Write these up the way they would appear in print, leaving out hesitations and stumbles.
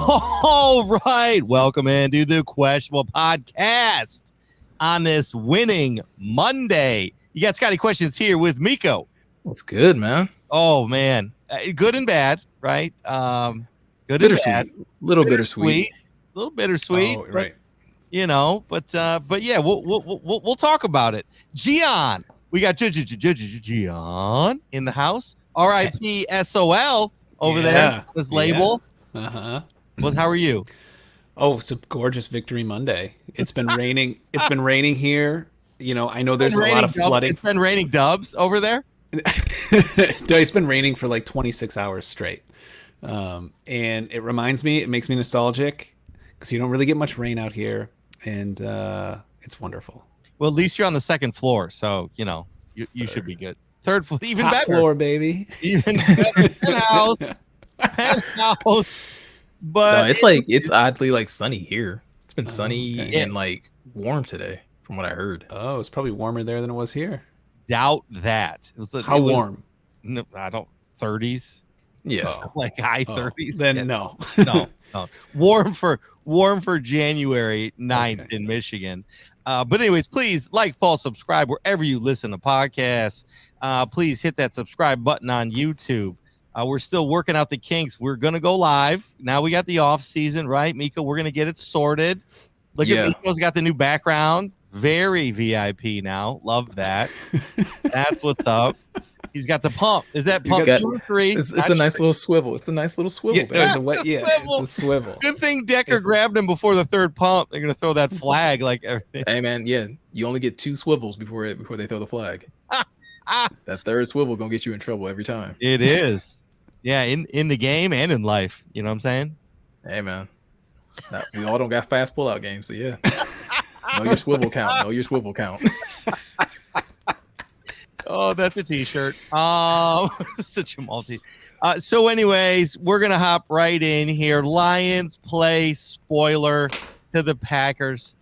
All right. Welcome into the Questionable Podcast on this winning Monday. You got Scotty Questions here with Meko. What's good, man? Oh, man. Good and bad, right? Good and bad. Little bittersweet. A little bittersweet. Oh, right. But yeah, we'll talk about it. Gian. We got Gian in the house. R.I.P. SOL over there. His label. Yeah. Uh-huh. Well, how are you? Oh, it's a gorgeous Victory Monday. It's been raining. It's been raining here. You know, I know there's a lot of flooding. It's been raining dubs over there. No, it's been raining for like 26 hours straight. And it reminds me, it makes me nostalgic because you don't really get much rain out here. And it's wonderful. Well, at least you're on the second floor. So, you know, you should be good. Third floor, even Top better. floor, baby. Even better. Penthouse. But No, it's oddly like sunny here. It's been sunny and like warm today, from what I heard. Oh, it's probably warmer there than it was here. Doubt that. How warm? No, I don't. 30s. Yeah, like high 30s. Then Yeah. no. No. Warm for January 9th in Michigan. But anyways, please like, follow, subscribe wherever you listen to podcasts. Please hit that subscribe button on YouTube. We're still working out the kinks. We're going to go live. Now we got the off season, right, Meko? We're going to get it sorted. Look at Miko's got the new background. Very VIP now. Love that. That's what's up. He's got the pump. Is that pump 2 or 3? It's the nice little swivel. It's the nice little swivel. Yeah, Swivel. the swivel. Good thing Decker grabbed him before the third pump. They're going to throw that flag like everything. Hey, man, you only get 2 swivels before they throw the flag. That third swivel going to get you in trouble every time. It is. Yeah, in the game and in life. You know what I'm saying? Hey, man. We all don't got fast pullout games, so yeah. Know your swivel count. Know your swivel count. Oh, that's a t-shirt. Such a multi. So anyways, we're going to hop right in here. Lions play spoiler to the Packers.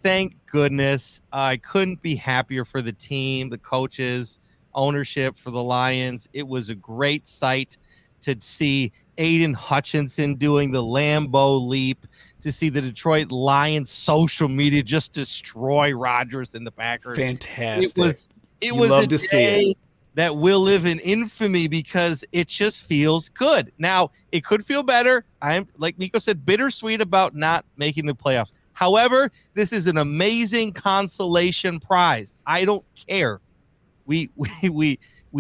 Thank goodness. I couldn't be happier for the team, the coaches, ownership for the Lions. It was a great sight to see Aiden Hutchinson doing the Lambeau leap, to see the Detroit Lions social media just destroy Rodgers and the Packers. Fantastic. It was love a to see day it. that will live in infamy because it just feels good. Now, it could feel better. I'm, like Meko said, bittersweet about not making the playoffs. However, this is an amazing consolation prize. I don't care. We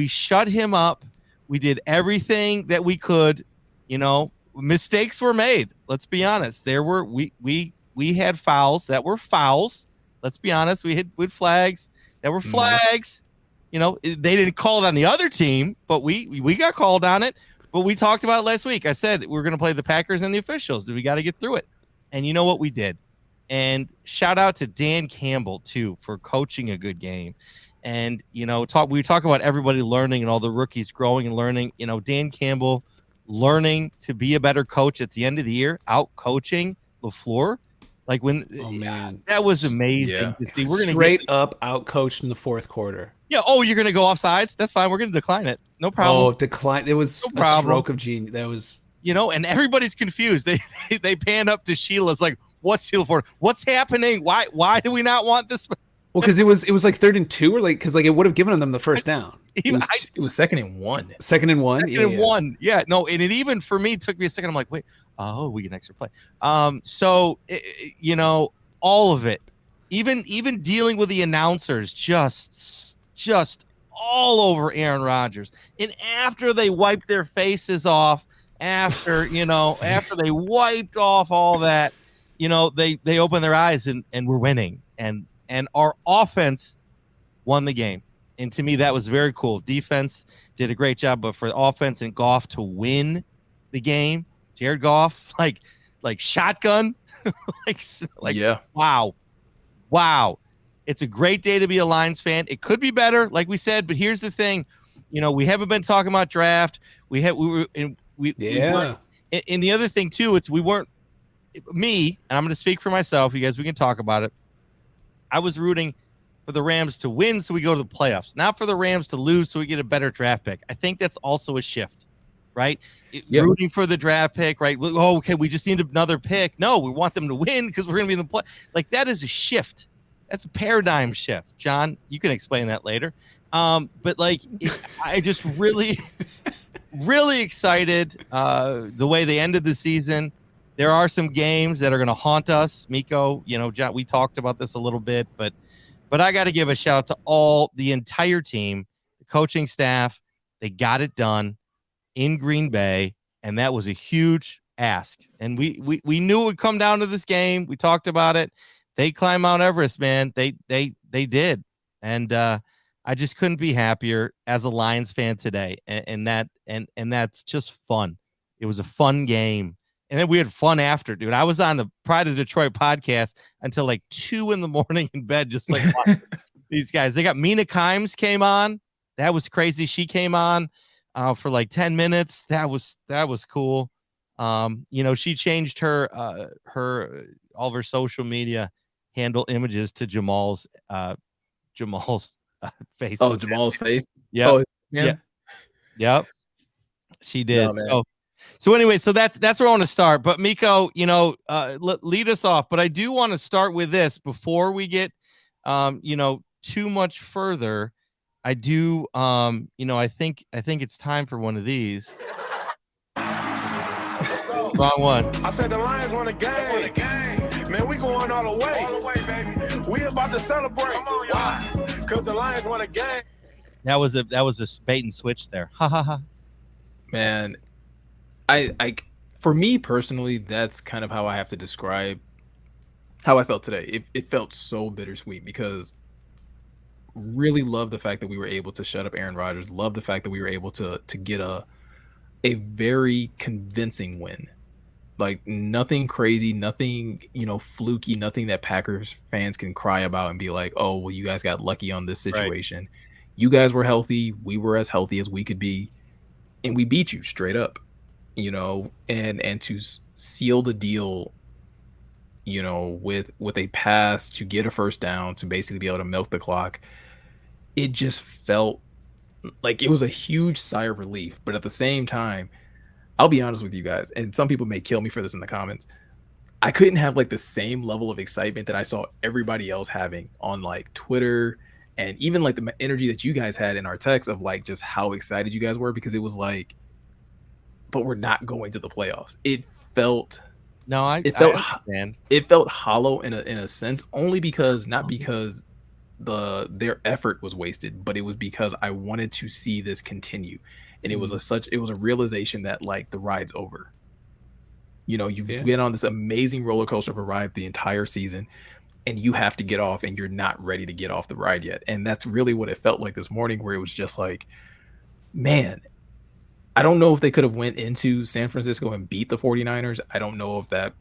shut him up. We did everything that we could. You know, mistakes were made. Let's be honest. There were we had fouls that were fouls. Let's be honest. We had flags that were flags. You know, they didn't call it on the other team, but we got called on it. But we talked about it last week. I said we're going to play the Packers and the officials. We got to get through it. And you know what we did? And shout out to Dan Campbell too for coaching a good game. And you know, we talk about everybody learning and all the rookies growing and learning. You know, Dan Campbell learning to be a better coach at the end of the year, out coaching LaFleur. Like that was amazing to see. We're straight up out coached in the fourth quarter. Yeah. Oh, you're gonna go offsides? That's fine. We're gonna decline it. No problem. Oh, decline. It was a stroke of genius. That was, you know, and everybody's confused. They panned up to Sheila's like, what's Sheila for? What's happening? Why do we not want this? Well, because it was like 3rd and 2, or like because like it would have given them the first down. It was 2nd and 1. 2nd and 1. Second and 1. Yeah. No, and it even for me took me a second. I'm like, wait. Oh, we get an extra play. So you know, all of it, even dealing with the announcers, just all over Aaron Rodgers. And after they wiped their faces off, after they wiped off all that, you know, they opened their eyes and we're winning. And our offense won the game. And to me, that was very cool. Defense did a great job, but for offense and Goff to win the game, Jared Goff, like shotgun, yeah. Wow. It's a great day to be a Lions fan. It could be better, like we said, but here's the thing. You know, we haven't been talking about draft. We weren't, and the other thing too, we weren't, me, and I'm going to speak for myself. You guys, we can talk about it. I was rooting for the Rams to win so we go to the playoffs, not for the Rams to lose so we get a better draft pick. I think that's also a shift. right? Yeah. Rooting for the draft pick, right? Oh, okay, we just need another pick. No, we want them to win because we're going to be in the play. Like, that is a shift. That's a paradigm shift. John, you can explain that later. But like, I just really, really excited the way they ended the season. There are some games that are going to haunt us. Meko, John, we talked about this a little bit, but I got to give a shout out to the entire team, the coaching staff. They got it done in Green Bay, and that was a huge ask. And we knew it would come down to this game. We talked about it. They climb Mount Everest, man. They did, and I just couldn't be happier as a Lions fan today. And that's just fun. It was a fun game. And then we had fun after, dude. I was on the Pride of Detroit podcast until like 2 a.m. in bed, just like watching these guys. They got Mina Kimes came on. That was crazy. She came on for like 10 minutes. That was cool. She changed her all of her social media handle images to Jamal's face. Oh, Jamal's face. Yeah. Oh, yeah. Yep. She did. No, So anyway, so that's where I want to start. But Meko, lead us off. But I do want to start with this before we get, too much further. I do, I think it's time for one of these. Wrong one. I said the Lions won a game. Man, we going all the way. All the way, baby. We about to celebrate. Come on, why? Because the Lions won a game. That was a bait and switch there. Ha ha ha. Man, I for me personally, that's kind of how I have to describe how I felt today. It felt so bittersweet because really love the fact that we were able to shut up Aaron Rodgers. Love the fact that we were able to get a very convincing win. Like nothing crazy, nothing, fluky, nothing that Packers fans can cry about and be like, oh, well, you guys got lucky on this situation. Right. You guys were healthy. We were as healthy as we could be. And we beat you straight up, and to seal the deal, with a pass to get a first down to basically be able to milk the clock. It just felt like it was a huge sigh of relief. But at the same time, I'll be honest with you guys, and some people may kill me for this in the comments. I couldn't have like the same level of excitement that I saw everybody else having on like Twitter and even like the energy that you guys had in our text of like just how excited you guys were, because it was like, but we're not going to the playoffs. It felt it felt hollow in a sense, only because not because their effort was wasted, but it was because I wanted to see this continue. And it was a realization that like the ride's over. You've been on this amazing roller coaster of a ride the entire season, and you have to get off, and you're not ready to get off the ride yet. And that's really what it felt like this morning, where it was just like, man, I don't know if they could have went into San Francisco and beat the 49ers. I don't know if that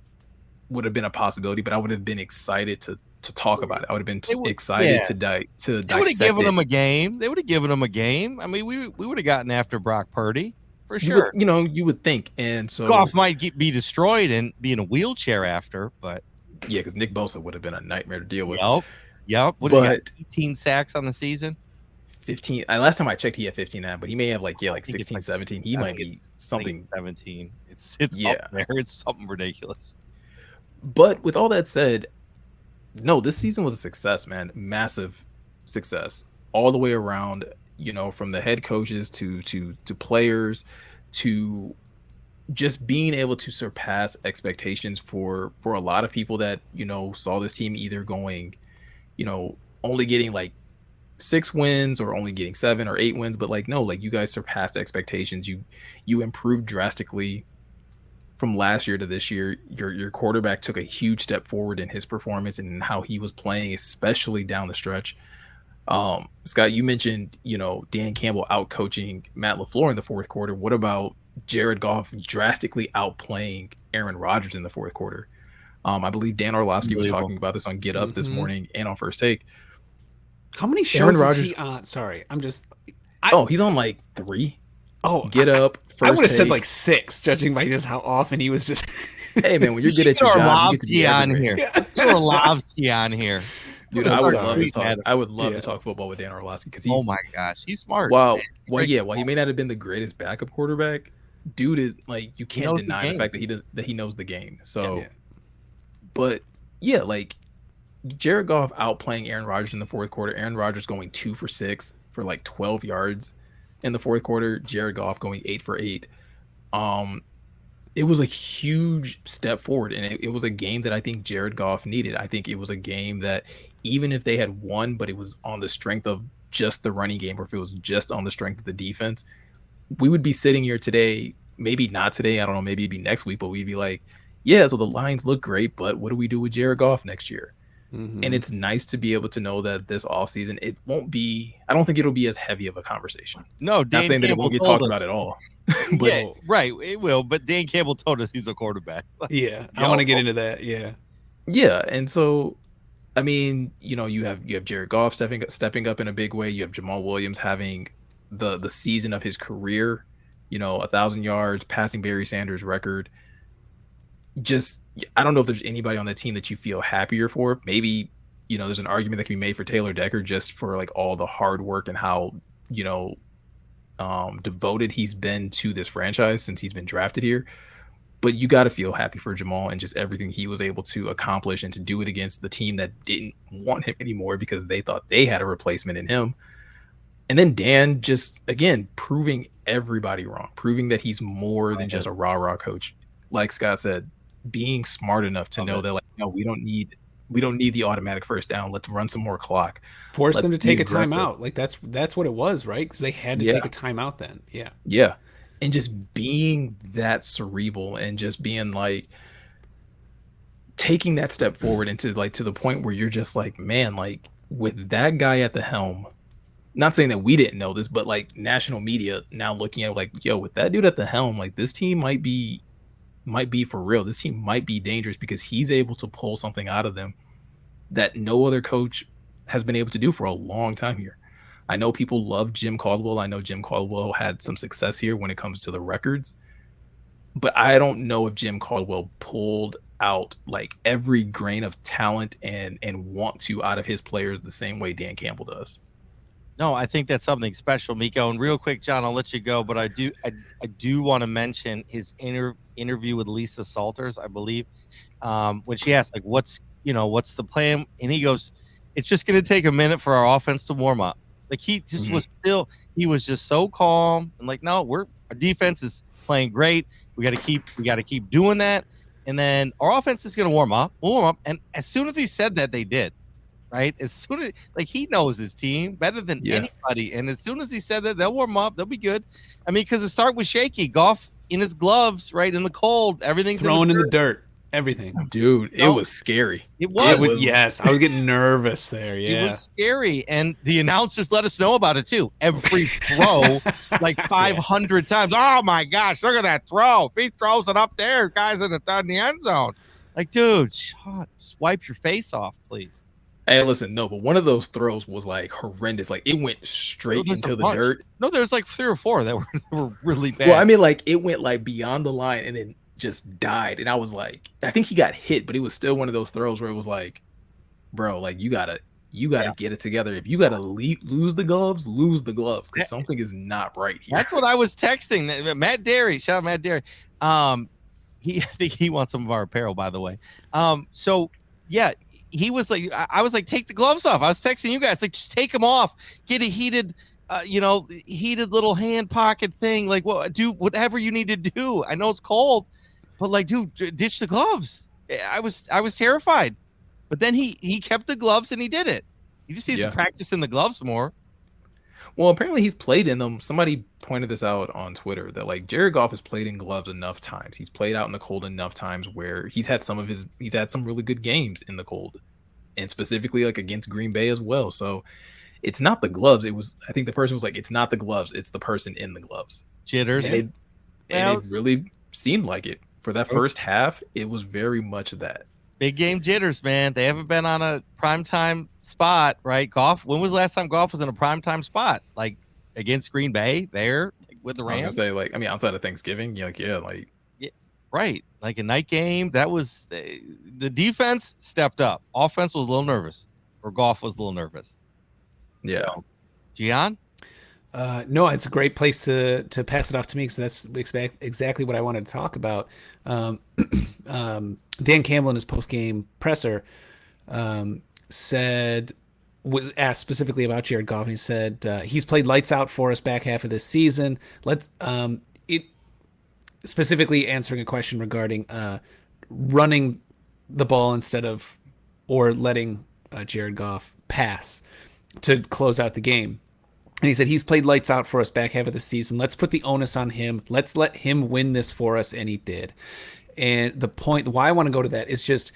would have been a possibility, but I would have been excited to talk about it. I would have been excited to dissect it. They would have given them a game. They would have given them a game. I mean, we would have gotten after Brock Purdy for sure. You would think. And so Goff might be destroyed and be in a wheelchair after, but yeah, because Nick Bosa would have been a nightmare to deal with. Yep. What, he got 15 sacks on the season? 15. Last time I checked, he had 15, but he may have like 16, 17. He might be something 17. It's up there. It's something ridiculous. But with all that said, no, this season was a success, man. Massive success all the way around. From the head coaches to players to just being able to surpass expectations for a lot of people that saw this team either going, only getting like 6 wins or only getting 7 or 8 wins, but like no, like you guys surpassed expectations. You improved drastically from last year to this year. Your quarterback took a huge step forward in his performance and how he was playing, especially down the stretch. Scott, you mentioned, Dan Campbell out coaching Matt LaFleur in the fourth quarter. What about Jared Goff drastically outplaying Aaron Rodgers in the fourth quarter? I believe Dan Orlovsky was talking about this on Get Up this morning and on First Take. How many shows is he on? Sorry, he's on like 3. Oh, Get Up. I would have said like 6, judging by just how often he was just. Hey man, when you're good at your job, you get to be on here. Orlovsky on here. Dude, I would love to talk. I would love to talk football with Dan Orlovsky because he's. Oh my gosh, he's smart. Well, he may not have been the greatest backup quarterback, dude is like, you can't knows the deny the game. fact that he knows the game. So, Yeah. but yeah, like Jared Goff outplaying Aaron Rodgers in the fourth quarter. Aaron Rodgers going 2 for 6 for like 12 yards in the fourth quarter. Jared Goff going 8 for 8. It was a huge step forward, and it was a game that I think Jared Goff needed. I think it was a game that even if they had won, but it was on the strength of just the running game, or if it was just on the strength of the defense, we would be sitting here today, maybe not today, I don't know, maybe it'd be next week, but we'd be like, yeah, so the Lions look great, but what do we do with Jared Goff next year? And it's nice to be able to know that this offseason, it won't be, I don't think it'll be as heavy of a conversation. No, Not Dan saying that it Campbell won't get told talked us. about at all. But yeah, right, it will. But Dan Campbell told us he's a quarterback. Yeah, I want to get into that. Yeah. Yeah, and so I mean, you have Jared Goff stepping up in a big way. You have Jamal Williams having the season of his career, 1,000 yards, passing Barry Sanders' record. Just, I don't know if there's anybody on the team that you feel happier for. Maybe, there's an argument that can be made for Taylor Decker just for like all the hard work and how, devoted he's been to this franchise since he's been drafted here. But you got to feel happy for Jamal and just everything he was able to accomplish and to do it against the team that didn't want him anymore because they thought they had a replacement in him. And then Dan just, again, proving everybody wrong, proving that he's more than just a rah-rah coach. Like Scott said, being smart enough to know that, like, no, we don't need the automatic first down. Let's run some more clock. Force them to take a aggressive. timeout. Like that's what it was, right? Because they had to take a timeout then. Yeah. Yeah. And just being that cerebral and just being like taking that step forward into like to the point where you're just like, man, like with that guy at the helm, not saying that we didn't know this, but like national media now looking at it like, yo, with that dude at the helm, like this team might be for real. This team might be dangerous because he's able to pull something out of them that no other coach has been able to do for a long time here. I know people love Jim Caldwell. I know Jim Caldwell had some success here when it comes to the records, but I don't know if Jim Caldwell pulled out like every grain of talent and want to out of his players the same way Dan Campbell does. No, I think that's something special, Meko. And real quick, John, I'll let you go, but I do want to mention his interview with Lisa Salters, I believe, when she asked like, what's the plan? And he goes, it's just going to take a minute for our offense to warm up. Like he just he was just so calm and like, no, our defense is playing great. We got to keep doing that. And then our offense is going to warm up. And as soon as he said that, they did. Right. As soon as like he knows his team better than anybody. And as soon as he said that, they'll warm up. They'll be good. I mean, because the start was shaky. Goff in his gloves, right in the cold. Everything's thrown in the dirt. Everything, dude. It was scary. It was. Yes, I was getting nervous there. Yeah, it was scary, and the announcers let us know about it too. Every throw, like 500 times. Oh my gosh! Look at that throw. If he throws it up there, guys in the end zone. Like, dude, just wipe your face off, please. Hey, listen, no, but one of those throws was like horrendous. Like it went straight into the dirt. No, there's like 3 or 4 that were really bad. Well, I mean, like it went like beyond the line and then just died. And I was like, I think he got hit, but it was still one of those throws where it was like, bro, like you gotta get it together. If you gotta lose the gloves, because something is not right here. That's what I was texting Matt Derry. Shout out Matt Derry. I think he wants some of our apparel, by the way. So yeah. He was like, I was like, take the gloves off. I was texting you guys, like, just take them off. Get a heated little hand pocket thing. Like, well, do whatever you need to do. I know it's cold, but like, dude, ditch the gloves. I was terrified, but then he kept the gloves and he did it. He just needs to practice in the gloves more. Well, apparently he's played in them. Somebody pointed this out on Twitter that like Jared Goff has played in gloves enough times. He's played out in the cold enough times where he's had some really good games in the cold, and specifically like against Green Bay as well. So it's not the gloves. I think the person was like, it's not the gloves. It's the person in the gloves. Jitters. And it really seemed like it for that first half. It was very much that. Big game jitters, man. They haven't been on a primetime spot, right? Goff. When was the last time Goff was in a primetime spot? Like against Green Bay there with the Rams? I was gonna say, like, I mean, outside of Thanksgiving, right. Like a night game. That was the defense stepped up. Offense was a little nervous, or Goff was a little nervous. Yeah. So, Gian? No, it's a great place to pass it off to me because that's exactly what I wanted to talk about. Dan Campbell in his post game presser said, was asked specifically about Jared Goff, and he said he's played lights out for us back half of this season. It specifically answering a question regarding running the ball instead of or letting Jared Goff pass to close out the game. And he said he's played lights out for us back half of the season. Let's put the onus on him. Let's let him win this for us, and he did. And the point why I want to go to that is just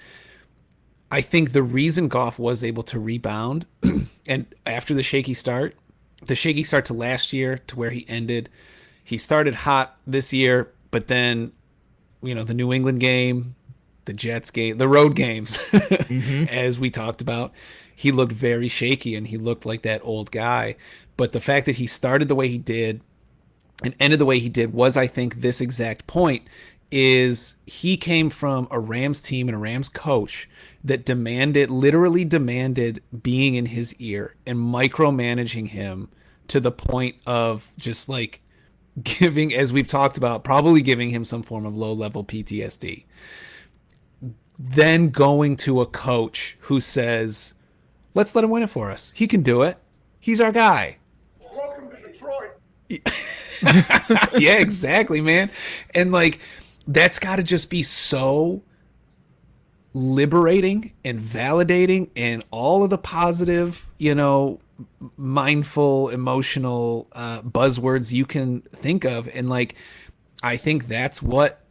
I think the reason Goff was able to rebound and after the shaky start to last year to where he ended, he started hot this year, but then, you know, the New England game, the Jets game, the road games, as we talked about, he looked very shaky and he looked like that old guy. But the fact that he started the way he did and ended the way he did was, I think, this exact point is he came from a Rams team and a Rams coach that literally demanded being in his ear and micromanaging him to the point of just like giving, as we've talked about, probably giving him some form of low-level PTSD. Then going to a coach who says, let's let him win it for us. He can do it. He's our guy. Welcome to Detroit. Yeah, exactly, man. And like, that's got to just be so liberating and validating and all of the positive, you know, mindful, emotional buzzwords you can think of. And like, I think that's what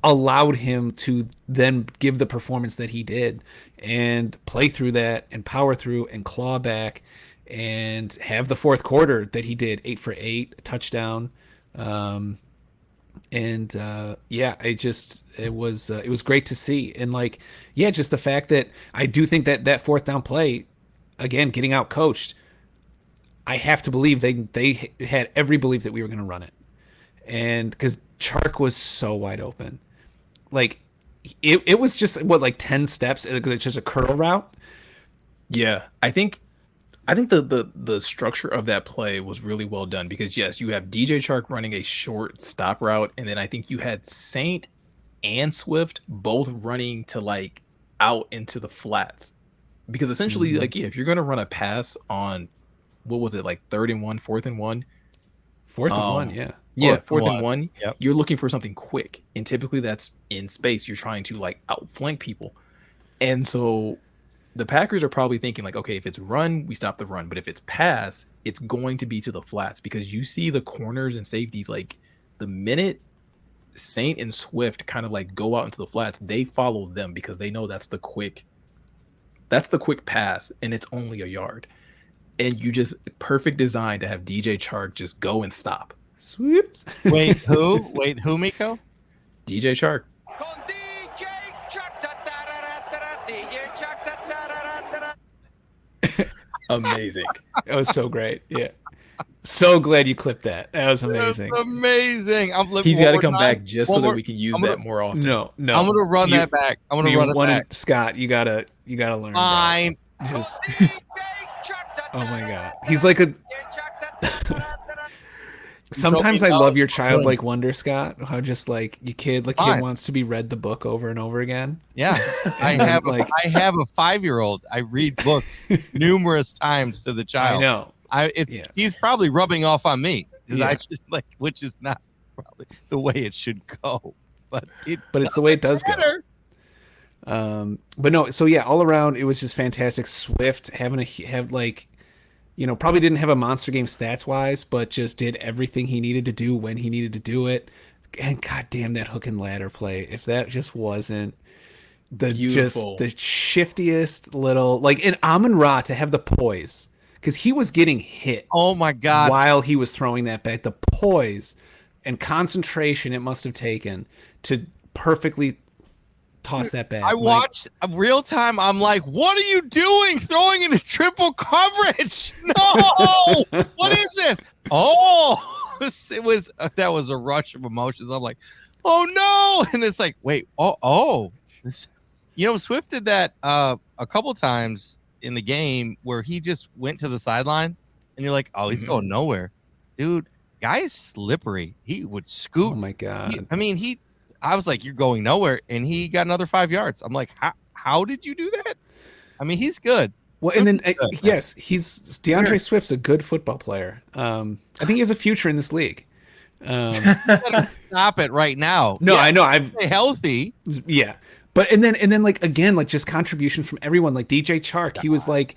allowed him to then give the performance that he did and play through that and power through and claw back and have the fourth quarter that he did, 8 for 8, a touchdown. It was great to see. And like, yeah, just the fact that I do think that fourth down play, again, getting out coached, I have to believe they had every belief that we were going to run it. And because Chark was so wide open, like it was just like 10 steps. It's just a curl route. Yeah, I think the structure of that play was really well done because yes, you have DJ Chark running a short stop route, and then I think you had Saint and Swift both running to like out into the flats. Because essentially, like, yeah, if you're gonna run a pass on what was it, like 3rd and 1, 4th and 1? 4th and 1, yeah. Yeah, 4th and 1. Yep. You're looking for something quick. And typically that's in space. You're trying to like outflank people. And so the Packers are probably thinking like, okay, if it's run, we stop the run. But if it's pass, it's going to be to the flats because you see the corners and safeties, like the minute Saint and Swift kind of like go out into the flats, they follow them because they know that's the quick pass and it's only a yard. And you just perfect design to have DJ Chark just go and stop. Swoops. Wait, who, Meko? DJ Chark. Amazing. That was so great. Yeah. So glad you clipped that. That was amazing. That's amazing. He's got to come back just so that we can use that more often. No. I'm gonna run that back. I'm gonna run it back. Scott, you gotta learn. Fine. Just. Oh my God. He's like a. Sometimes I love your childlike wonder, Scott. How just like the kid wants to be read the book over and over again. Yeah, I have a 5-year-old. I read books numerous times to the child. I know. He's probably rubbing off on me because Yeah. I just which is not probably the way it should go, but it's the way it does matter. Go. But no, so yeah, all around it was just fantastic. Swift probably didn't have a monster game stats wise, but just did everything he needed to do when he needed to do it. And goddamn that hook and ladder play, if that just wasn't the shiftiest little like in Amon-Ra to have the poise. Because he was getting hit. Oh my God! While he was throwing that back, the poise and concentration it must have taken to perfectly toss that back. I watched real time. I'm like, what are you doing? Throwing into triple coverage? No! What is this? Oh, that was a rush of emotions. I'm like, oh no! And it's like, wait, Swift did that a couple times in the game where he just went to the sideline and you're like, oh, he's going nowhere, dude. Guy is slippery. He would scoot. Oh my God. I was like, you're going nowhere, and he got another 5 yards. I'm like, how did you do that? I mean, he's good. Well, and then yes, DeAndre Swift's a good football player. I think he has a future in this league. Stop it right now. No, yeah, I know. I'm healthy. Yeah, but and then like again, like just contributions from everyone. Like DJ Chark, he was like,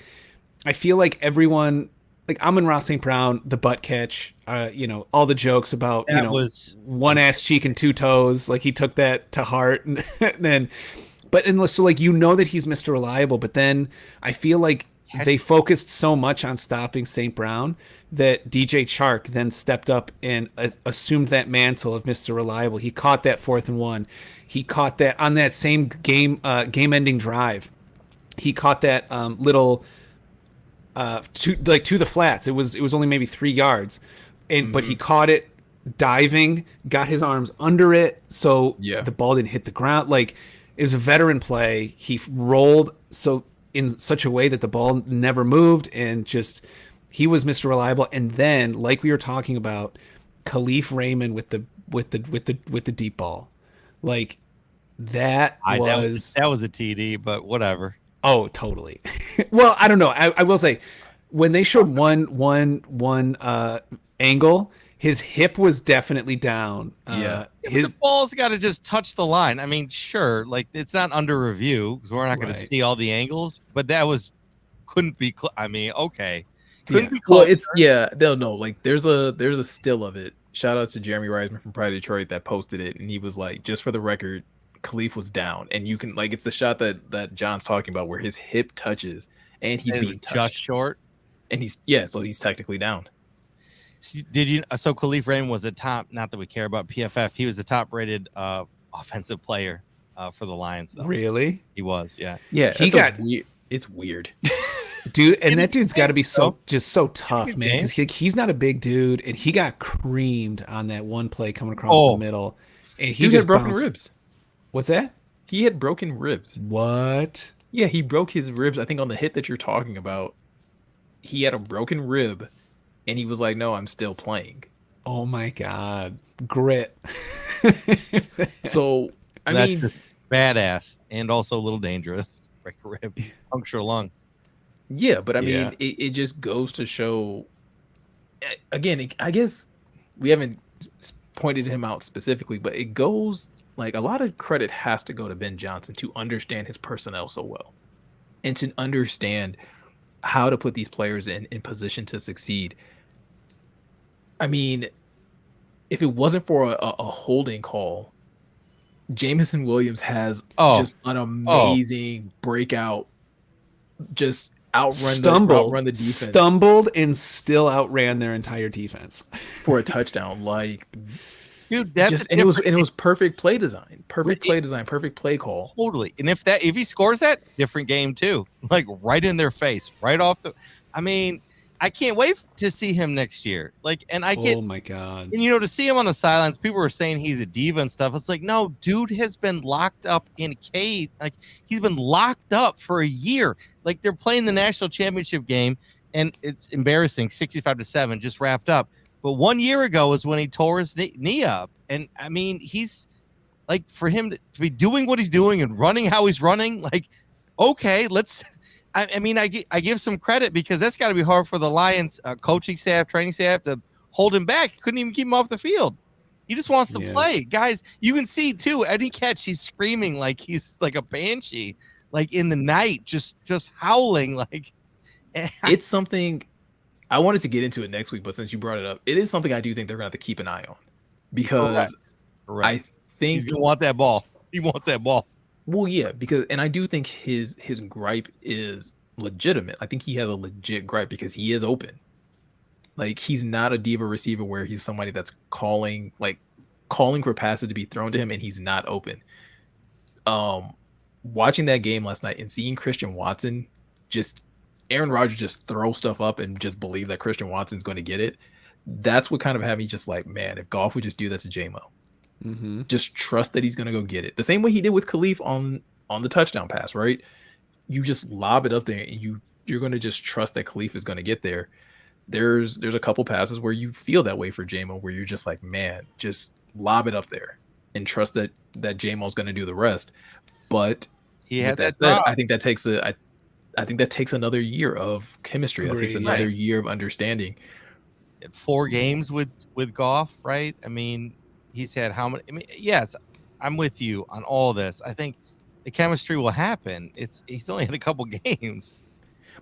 I feel like everyone, like Amon-Ra St. Brown, the butt catch, all the jokes about was one ass cheek and two toes. Like he took that to heart, and then. But unless so, like that he's Mr. Reliable, but then I feel like they focused so much on stopping St. Brown that DJ Chark then stepped up and assumed that mantle of Mr. Reliable. He caught that 4th and 1. He caught that on that same game-ending drive. He caught that little to the flats. It was only maybe 3 yards, but he caught it diving, got his arms under it, so the ball didn't hit the ground. Like. It was a veteran play. He rolled in such a way that the ball never moved, and just he was Mr. Reliable. And then, like we were talking about, Khalif Raymond with the deep ball, like that was a TD, but whatever. Oh, totally. Well, I don't know. I will say, when they showed one angle. His hip was definitely down. The ball's got to just touch the line. I mean, sure, like it's not under review because we're not going to see all the angles, but couldn't be. Okay, couldn't be close. Well, they'll know. Like there's a still of it. Shout out to Jeremy Reisman from Pride Detroit that posted it, and he was like, just for the record, Khalif was down, and you can it's the shot that John's talking about where his hip touches and he's being touched. Just short, and so he's technically down. Did you? So Khalif Raymond was a top. Not that we care about PFF. He was a top-rated offensive player for the Lions. Though. Really? He was. Yeah. Yeah. It's weird, dude. And that dude's got to be so tough, man. Because he's not a big dude, and he got creamed on that one play coming across the middle, and he just had broken ribs. What's that? He had broken ribs. What? Yeah, he broke his ribs. I think on the hit that you're talking about, he had a broken rib. And he was like, no, I'm still playing. Oh, my God. Grit. So, that's just badass and also a little dangerous. Break a rib, puncture a lung. Yeah, but I mean, it just goes to show, again, I guess we haven't pointed him out specifically, but it goes, like, a lot of credit has to go to Ben Johnson to understand his personnel so well. And to understand how to put these players in position to succeed. I mean, if it wasn't for a holding call, Jameson Williams has just an amazing breakout, just outrun the defense. Stumbled and still outran their entire defense for a touchdown. Like, dude, it was perfect play design, perfect play call. Totally. And if he scores that, different game too. Like right in their face, right off the. I mean, I can't wait to see him next year. Like, and oh my God. And to see him on the sidelines, people were saying he's a diva and stuff. It's like, no, dude has been locked up in a cage. Like he's been locked up for a year. Like they're playing the national championship game, and it's embarrassing. 65-7 just wrapped up. But 1 year ago is when he tore his knee up. And I mean, he's like, for him to be doing what he's doing and running how he's running, like, okay, I give some credit because that's got to be hard for the Lions coaching staff, training staff to hold him back. Couldn't even keep him off the field. He just wants to play. Guys, you can see too, any catch, he's screaming like he's like a banshee, like in the night, just howling. Like it's something I wanted to get into it next week, but since you brought it up, it is something I do think they're going to have to keep an eye on because I think he's going to want that ball. He wants that ball. Well, yeah, and I do think his gripe is legitimate. I think he has a legit gripe because he is open. Like he's not a diva receiver where he's somebody that's calling for passes to be thrown to him and he's not open. Watching that game last night and seeing Christian Watson Aaron Rodgers just throw stuff up and just believe that Christian Watson's going to get it. That's what kind of had me just like, man, if Goff would just do that to J-Mo. Mm-hmm. Just trust that he's going to go get it. The same way he did with Khalif on the touchdown pass, right? You just lob it up there and you're going to just trust that Khalif is going to get there. there's a couple passes where you feel that way for JMO, where you're just like, man, just lob it up there and trust that JMO's going to do the rest. But He with had that that said, drop. I think that takes I think that takes another year of chemistry. That takes Agreed, another right. year of understanding. 4 games with Goff, right? I mean, he's had how many? I mean, yes, I'm with you on all this. I think the chemistry will happen. He's only had a couple games.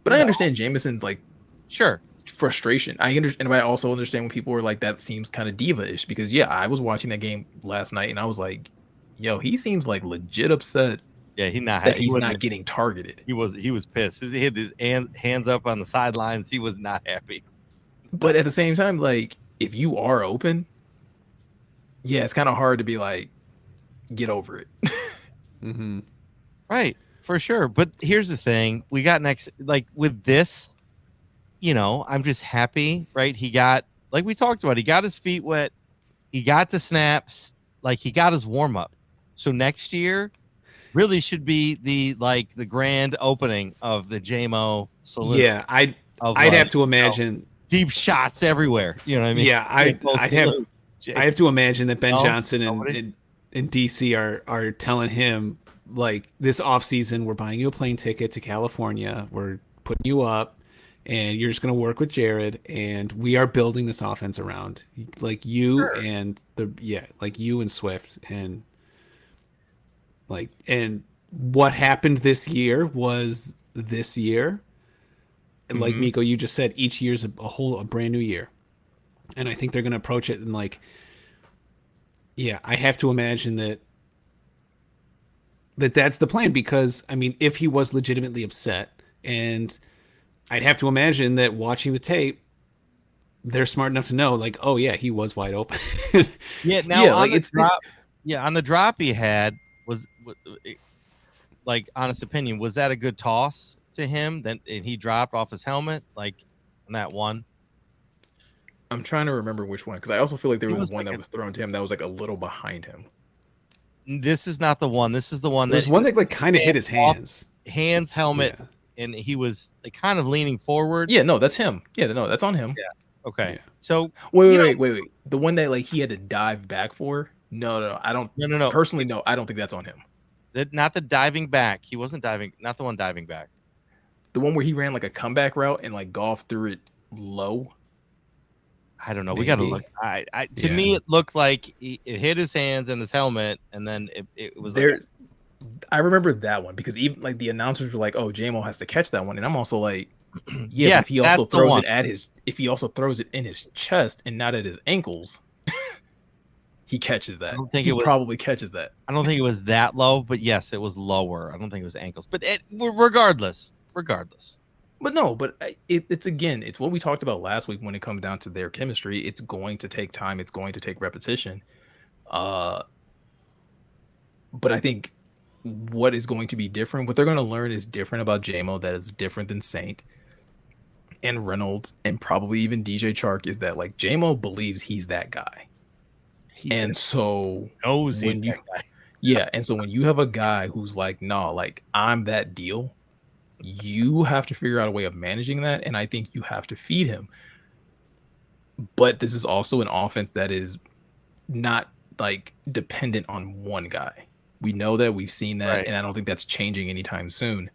But I understand Jameson's like Sure. frustration. I understand, but I also understand when people were like, that seems kind of diva-ish, because yeah, I was watching that game last night and I was like, yo, he seems like legit upset Yeah, he's that he's not getting targeted. He was pissed. He had his hands up on the sidelines. He was not happy. But at the same time, like, if you are open, yeah, it's kind of hard to be like, get over it. Mm-hmm. Right, for sure. But here's the thing: we got next, like with this, I'm just happy, right? He got, like we talked about, he got his feet wet, he got the snaps, like he got his warm up. So next year really should be the grand opening of the JMO Saloon. Yeah, I'd have to imagine deep shots everywhere. You know what I mean? Yeah, I have to imagine that Ben Johnson and DC are telling him, like, this offseason, we're buying you a plane ticket to California, we're putting you up, and you're just going to work with Jared, and we are building this offense around like you and you and Swift, and what happened this year was this year. And like Meko, you just said, each year's a brand new year. And I think they're going to approach it and I have to imagine that's the plan, because I mean, if he was legitimately upset, and I'd have to imagine that watching the tape, they're smart enough to know, like, oh yeah, he was wide open. Yeah. Now on the drop he had was like, honest opinion, was that a good toss to him? Then he dropped off his helmet, like on that one. I'm trying to remember which one, because I also feel like there was one like that was thrown to him that was like a little behind him. This is not the one. This is the one. There's one that like kind of hit his hands, helmet, and he was kind of leaning forward. Yeah, no, that's him. Yeah, no, that's on him. Yeah. Okay. Yeah. So wait. The one that like he had to dive back for? No, I don't. No. Personally, no, I don't think that's on him. Not the diving back. He wasn't diving. Not the one diving back. The one where he ran like a comeback route and like Goff threw it low. I don't know. Maybe. We got to look. To me, it looked like it hit his hands and his helmet, and then it was there. I remember that one because even like the announcers were like, "Oh, JMO has to catch that one," and I'm also like, "Yeah, yes, if he also throws it at if he also throws it in his chest and not at his ankles, he catches that. He probably catches that. I don't think it was that low, but yes, it was lower. I don't think it was ankles, but regardless. But no, it's what we talked about last week when it comes down to their chemistry. It's going to take time. It's going to take repetition. But I think what is going to be different, what they're going to learn is different about JMO that is different than Saint and Reynolds and probably even DJ Chark, is that like JMO believes he's that guy. And so knows he's that guy. Yeah. And so when you have a guy who's like, no, like I'm that deal, you have to figure out a way of managing that. And I think you have to feed him. But this is also an offense that is not like dependent on one guy. We know that, we've seen that, and I don't think that's changing anytime soon.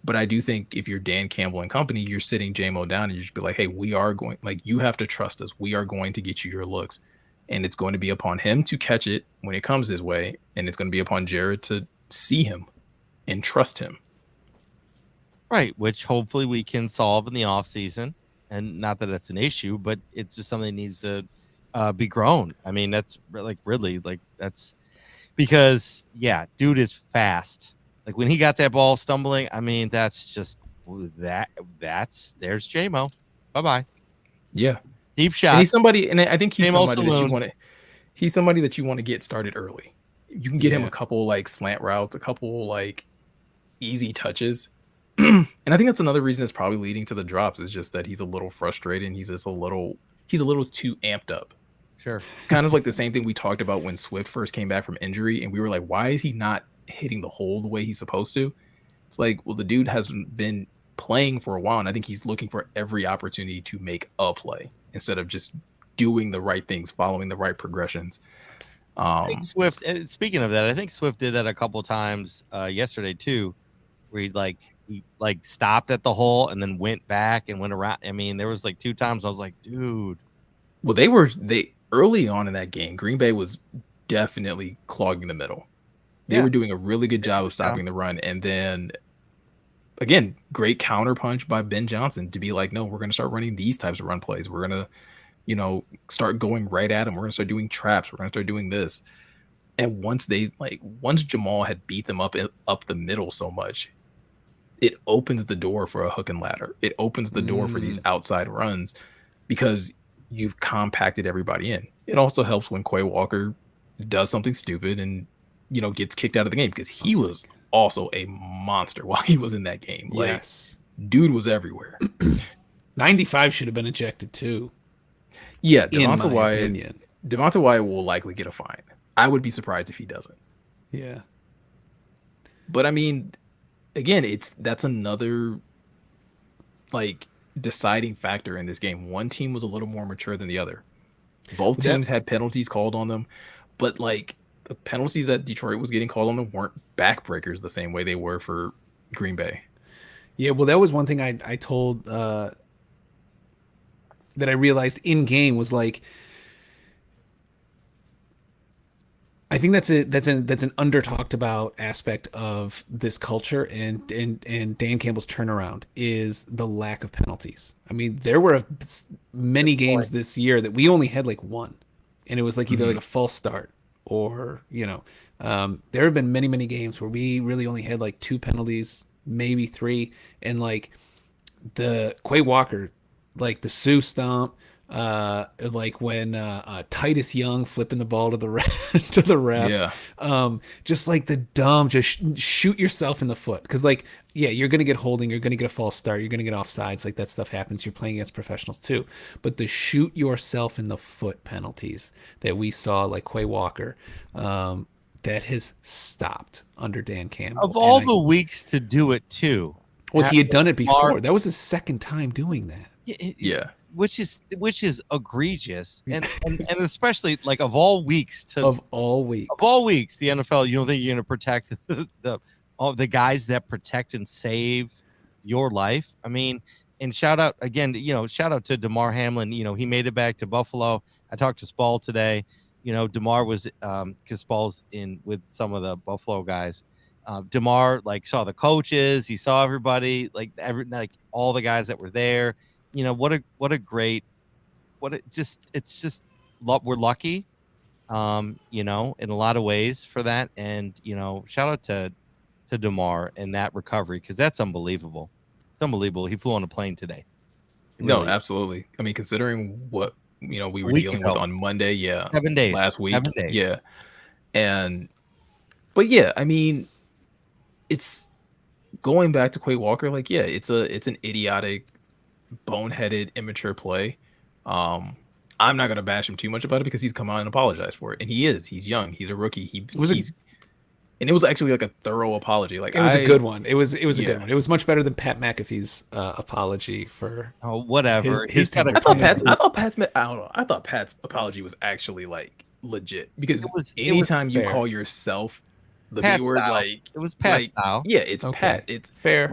But I do think if you're Dan Campbell and company, you're sitting JMO down and you just be like, hey, we are going, like, you have to trust us. We are going to get you your looks. And it's going to be upon him to catch it when it comes his way. And it's going to be upon Jared to see him and trust him. Right, which hopefully we can solve in the offseason. And not that that's an issue, but it's just something that needs to be grown. I mean, that's like really like that's because, yeah, dude is fast. Like when he got that ball stumbling, I mean, that's just there's JMO. Bye-bye. Yeah. Deep shot. And he's somebody, and I think he's JMO somebody that you want to. He's somebody that you want to get started early. You can get him a couple like slant routes, a couple like easy touches. And I think that's another reason that's probably leading to the drops, is just that he's a little frustrated and he's a little too amped up. Sure. It's kind of like the same thing we talked about when Swift first came back from injury, and we were like, why is he not hitting the hole the way he's supposed to? It's like, well, the dude hasn't been playing for a while, and I think he's looking for every opportunity to make a play instead of just doing the right things, following the right progressions. I think Swift. Speaking of that, I think Swift did that a couple times yesterday too, where he stopped at the hole and then went back and went around. I mean, there was like 2 times I was like, dude. Well, they early on in that game, Green Bay was definitely clogging the middle. They were doing a really good job of stopping the run, and then again, great counterpunch by Ben Johnson to be like, no, we're going to start running these types of run plays. We're going to, start going right at him. We're going to start doing traps. We're going to start doing this. And once Jamal had beat them up the middle so much, it opens the door for a hook and ladder. It opens the door for these outside runs because you've compacted everybody in. It also helps when Quay Walker does something stupid and, gets kicked out of the game because he was also a monster while he was in that game. Yes. Dude was everywhere. 95 should have been ejected too. Yeah, Devonta Wyatt. Devonta Wyatt will likely get a fine. I would be surprised if he doesn't. Yeah. But I mean, again, that's another deciding factor in this game. One team was a little more mature than the other. Both teams had penalties called on them, but the penalties that Detroit was getting called on them weren't backbreakers the same way they were for Green Bay. Yeah, well, that was one thing I told that I realized in game was I think that's an under talked about aspect of this culture and Dan Campbell's turnaround is the lack of penalties. I mean, there were many games this year that we only had one, and it was either a false start or there have been many games where we really only had 2 penalties, maybe 3, and the Quay Walker, the Sue stomp. When Titus Young flipping the ball to the ref, Yeah. Just the dumb, just shoot yourself in the foot because you're gonna get holding, you're gonna get a false start, you're gonna get offsides, that stuff happens. You're playing against professionals too, but the shoot yourself in the foot penalties that we saw Quay Walker, that has stopped under Dan Campbell. Of all the weeks to do it too. Well, he had done it before. That was his second time doing that. Yeah. Which is egregious, and especially of all weeks, the NFL. You don't think you're going to protect all the guys that protect and save your life? I mean, and shout out to Damar Hamlin. He made it back to Buffalo. I talked to Spall today. Damar was because Spall's in with some of the Buffalo guys. Damar saw the coaches, he saw everybody, all the guys that were there. We're lucky, in a lot of ways for that. And, shout out to Damar and that recovery, because that's unbelievable. It's unbelievable. He flew on a plane today. No, absolutely. I mean, considering what, we were dealing with on Monday. Yeah. 7 days. Last week. 7 days. Yeah. But yeah, I mean, it's going back to Quay Walker. It's an idiotic, boneheaded, immature play. I'm not gonna bash him too much about it because he's come out and apologized for it, and he's young, he's a rookie, and it was actually a thorough apology. It was a good one. It was a good one. It was much better than Pat McAfee's apology for whatever. His I thought Pat's apology was actually legit, because anytime you call yourself the B word, it was Pat style. Yeah, it's okay. Pat. It's fair.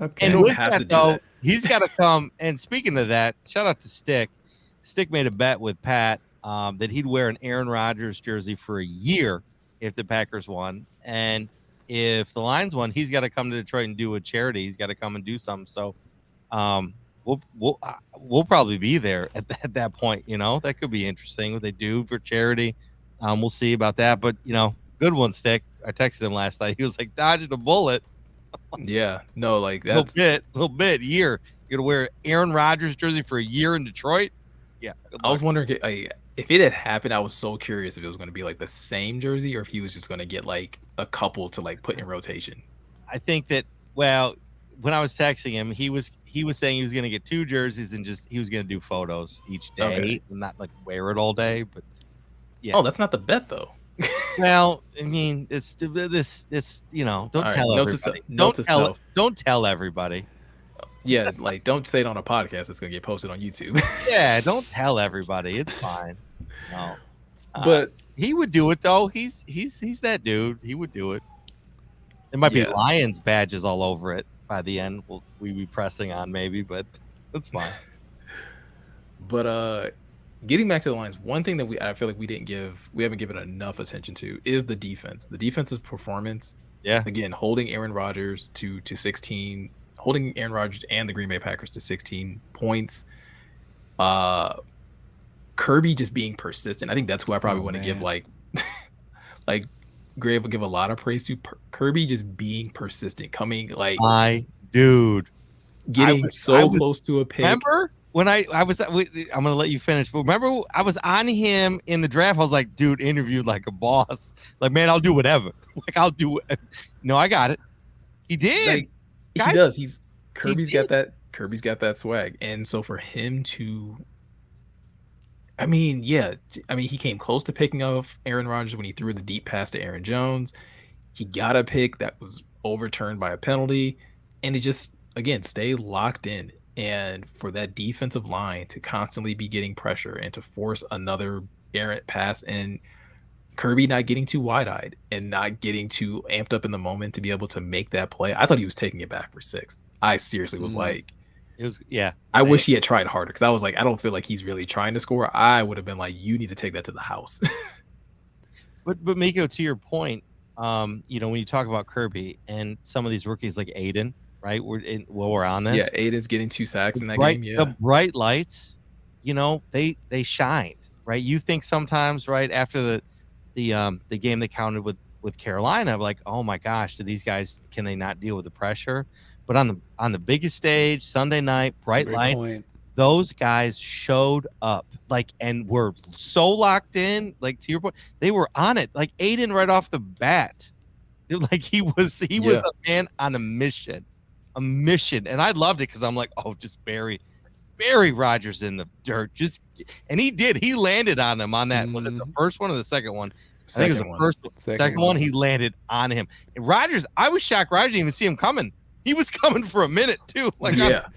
Okay. And with that, though, he's got to come. And speaking of that, shout out to Stick. Stick made a bet with Pat that he'd wear an Aaron Rodgers jersey for a year if the Packers won. And if the Lions won, he's got to come to Detroit and do a charity. He's got to come and do something. So we'll probably be there at that point. That could be interesting what they do for charity. We'll see about that. But, good one, Stick. I texted him last night. He was dodging a bullet. Yeah, no, that's a little bit year. You're gonna wear Aaron Rodgers jersey for a year in Detroit? Yeah. I was wondering if it had happened. I was so curious if it was going to be the same jersey, or if he was just going to get a couple to put in rotation. I think that when I was texting him, he was saying he was going to get 2 jerseys and he was going to do photos each day and not wear it all day. But yeah. Oh, that's not the bet though. Well, I mean, it's this. Don't tell everybody. Don't tell everybody. Yeah, like don't say it on a podcast that's gonna get posted on YouTube. Yeah, don't tell everybody. It's fine. No. But He would do it though. He's that dude. He would do it. There might be Yeah. Lions badges all over it by the end. We be pressing on maybe, but that's fine. But getting back to the Lions, one thing that I feel like we haven't given enough attention to is the defense. The defensive performance. Yeah. Again, holding Aaron Rodgers to 16, holding Aaron Rodgers and the Green Bay Packers to 16 points. Kirby just being persistent. I think that's who I probably want to give like Gray will give a lot of praise to. Kirby just being persistent, coming like My dude. getting so close to a pick. Remember when I'm gonna let you finish, but remember I was on him in the draft. I was like, dude, interviewed like a boss. Like, man, I'll do whatever. Like, I'll do it. No, I got it. He did. Like, Guys, he does. Kirby's got that swag. And so for him to he came close to picking off Aaron Rodgers when he threw the deep pass to Aaron Jones. He got a pick that was overturned by a penalty, and it just again stay locked in. And for that defensive line to constantly be getting pressure and to force another errant pass, and Kirby not getting too wide-eyed and not getting too amped up in the moment to be able to make that play. I thought he was taking it back for 6. I seriously was like, it was, yeah. I wish he had tried harder, because I was like, I don't feel like he's really trying to score. I would have been like, you need to take that to the house. But Meko, to your point, when you talk about Kirby and some of these rookies like Aiden, right? We're on this. Yeah, Aiden's getting 2 sacks in that game. Yeah, the bright lights, they shined, right? You think sometimes, right after the game they counted with Carolina, like, oh my gosh, can they not deal with the pressure? But on the biggest stage, Sunday night, bright light, those guys showed up, like, and were so locked in. Like, to your point, they were on it. Like Aiden right off the bat, like he was a man on a mission, and I loved it because I'm like, oh, just bury Rodgers in the dirt, and he did. He landed on him on that. Was it the first one or the second one? I think it was the first one. Second one, he landed on him. And Rodgers, I was shocked. Rodgers didn't even see him coming. He was coming for a minute too. Like, yeah.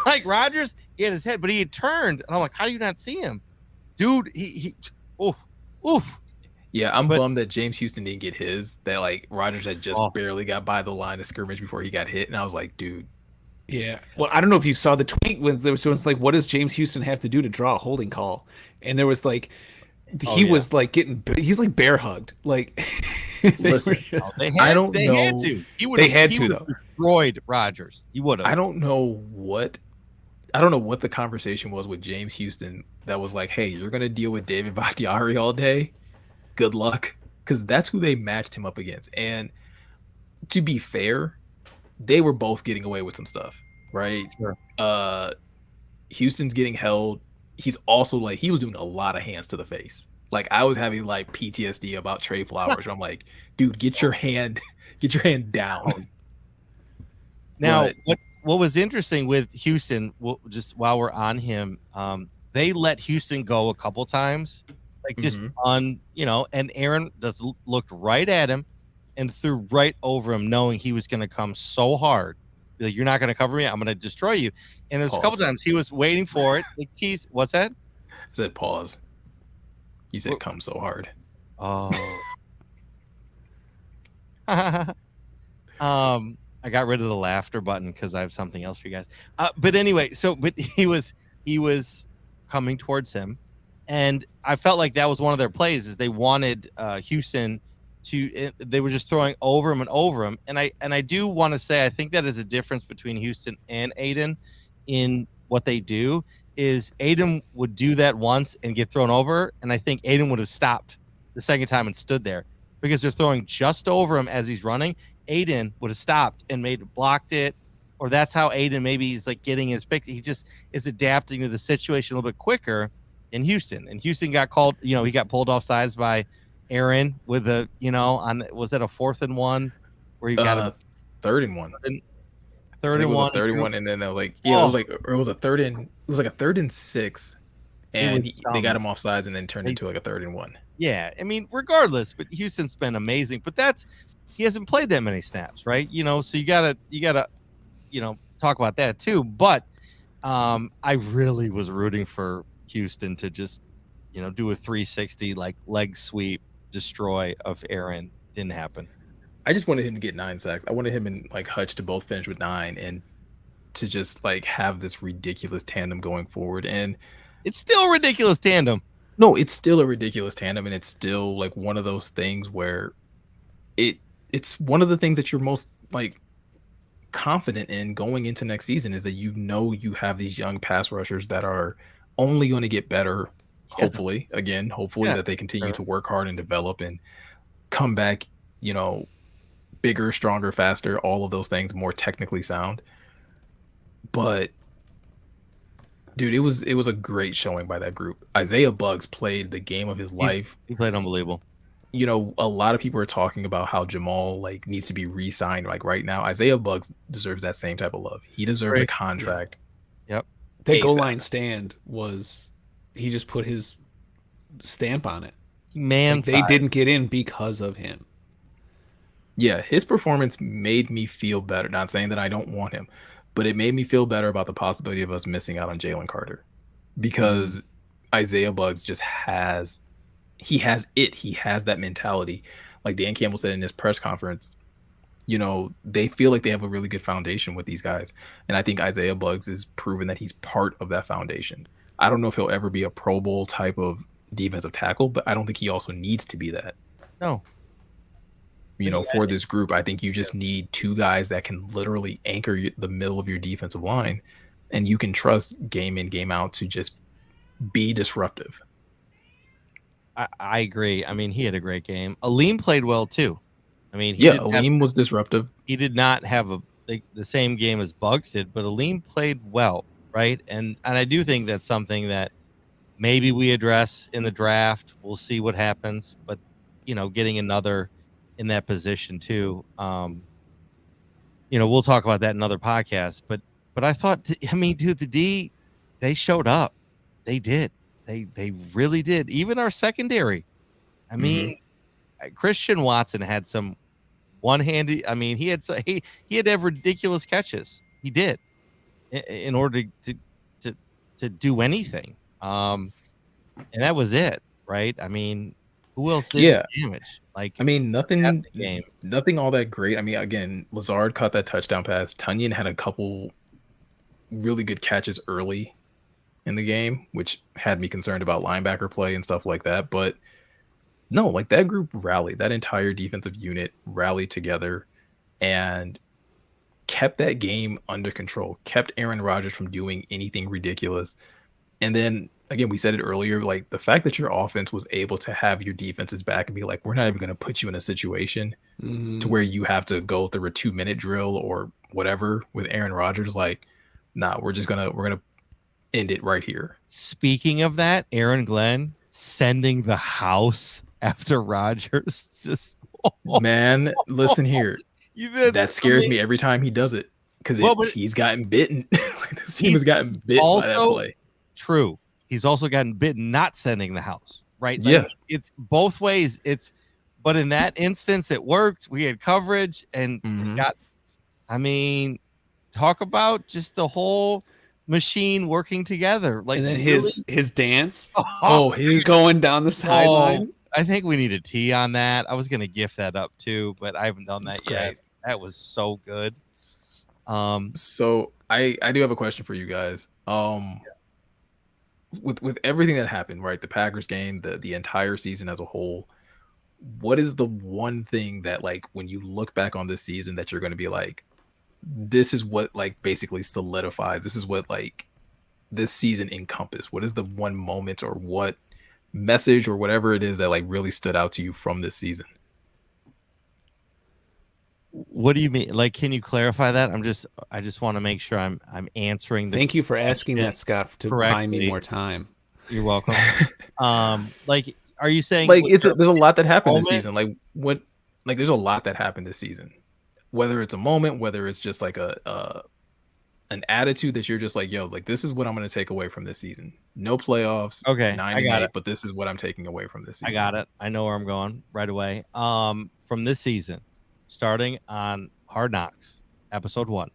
Like Rodgers, he had his head, but he had turned, and I'm like, how do you not see him, dude? Oof. Yeah, I'm bummed that James Houston didn't get his. That like Rodgers had just barely got by the line of scrimmage before he got hit, and I was like, dude. Yeah. Well, I don't know if you saw the tweet when there was like, what does James Houston have to do to draw a holding call? And there was like, was like he's like bear hugged. Like, listen, they had to. They had to though. Destroyed Rodgers. He would have. I don't know what the conversation was with James Houston that was like, hey, you're gonna deal with David Bakhtiari all day. Good luck, because that's who they matched him up against. And to be fair, they were both getting away with some stuff, right? Sure. Houston's getting held. He's also like, he was doing a lot of hands to the face. Like, I was having like PTSD about Trey Flowers. I'm like, dude, get your hand down. Now, what was interesting with Houston, just while we're on him, they let Houston go a couple times, like just and Aaron just looked right at him and threw right over him, knowing he was going to come so hard. Like, you're not going to cover me. I'm going to destroy you. And there's a couple times he was waiting for it. Like, geez, what's that? I said pause. You said come so hard. Oh. I got rid of the laughter button because I have something else for you guys. But anyway, but he was coming towards him, and I felt like that was one of their plays. Is they wanted Houston to. They were just throwing over him and over him, and I do want to say I think that is a difference between Houston and Aiden in what they do. Is Aiden would do that once and get thrown over, and I think Aiden would have stopped the second time and stood there because they're throwing just over him as he's running. Aiden would have stopped and blocked it, or that's how Aiden maybe is like getting his pick. He just is adapting to the situation a little bit quicker in Houston. And Houston got called, he got pulled off sides by Aaron with a, was that a 4th and 1 where he got a 3rd and 1? Third and 1. 31, and then they're like, it was like a 3rd and 6, and they got him off sides and then turned into like a 3rd and 1. Yeah, I mean, regardless, but Houston's been amazing. But he hasn't played that many snaps, right? So you gotta, talk about that too. But I really was rooting for Houston to just, do a 360 like leg sweep destroy of Aaron. Didn't happen. I just wanted him to get 9 sacks. I wanted him and like Hutch to both finish with 9 and to just like have this ridiculous tandem going forward. And It's still a ridiculous tandem. no, it's still a ridiculous tandem, and it's still like one of those things where it's one of the things that you're most like confident in going into next season is that you have these young pass rushers that are only going to get better. Hopefully, hopefully Yeah, that they continue sure. to work hard and develop and come back, bigger, stronger, faster, all of those things, more technically sound. But dude, it was a great showing by that group. Isaiah Buggs played the game of his life. He played unbelievable. A lot of people are talking about how Jamal like needs to be re-signed like right now. Isaiah Buggs deserves that same type of love. He deserves a Great. contract. Yep. That goal ASAP. line stand was, he just put his stamp on it. Man, Like, they didn't get in because of him. Yeah, his performance made me feel better. Not saying that I don't want him, but it made me feel better about the possibility of us missing out on Jalen Carter because Isaiah Buggs just he has that mentality. Like Dan Campbell said in his press conference, they feel like they have a really good foundation with these guys. And I think Isaiah Buggs is proven that he's part of that foundation. I don't know if he'll ever be a Pro Bowl type of defensive tackle, but I don't think he also needs to be that. No. For this group, I think you just need 2 guys that can literally anchor the middle of your defensive line, and you can trust game in, game out to just be disruptive. I agree. I mean, he had a great game. Aleem played well too. I mean, Aleem was disruptive. He did not have the same game as Buggs did, but Aleem played well, right? And I do think that's something that maybe we address in the draft. We'll see what happens, but getting another in that position too. We'll talk about that in another podcast. But I thought, dude, the D, they showed up. They did. They really did. Even our secondary. I mean, Christian Watson had some one-handed. I mean, he had to have ridiculous catches. He did in order to do anything. And that was it, right? I mean, who else did damage? Like, I mean, nothing all that great. I mean, again, Lazard caught that touchdown pass. Tunyon had a couple really good catches early in the game, which had me concerned about linebacker play and stuff like that. But no, like that group rallied, that entire defensive unit rallied together and kept that game under control, kept Aaron Rodgers from doing anything ridiculous. And then again, we said it earlier, like the fact that your offense was able to have your defenses back and be like, we're not even going to put you in a situation to where you have to go through a 2-minute drill or whatever with Aaron Rodgers. Like, nah, we're going to end it right here. Speaking of that, Aaron Glenn sending the house after Rodgers. Just man, listen here. That scares me every time he does it because he's gotten bitten. This team has gotten bit by that play. True. He's also gotten bitten not sending the house, right? Like, yeah. It's both ways. But in that instance, it worked. We had coverage and talk about just the whole machine working together. Like, and then his dance. He's going down the sideline. I think we need a T on that. I was going to gift that up too, but I haven't done that yet. Great. That was so good. So I do have a question for you guys. With everything that happened, right? The Packers game, the entire season as a whole, what is the one thing that, like, when you look back on this season that you're going to be like, this is what, like, basically solidifies, this is what, like, this season encompassed? What is the one moment or what message or whatever it is that, like, really stood out to you from this season? What do you mean? Like, can you clarify that? I just want to make sure I'm answering the. Thank you for asking that, Scott, to buy me more time. You're welcome. Like, are you saying like there's a lot that happened this season? Like what? Like there's a lot that happened this season. Whether it's a moment, whether it's just like an attitude that you're just like, yo, like this is what I'm going to take away from this season. No playoffs. Okay, 9-8, I got it. But this is what I'm taking away from this season. I got it. I know where I'm going right away. From this season, starting on Hard Knocks, episode 1,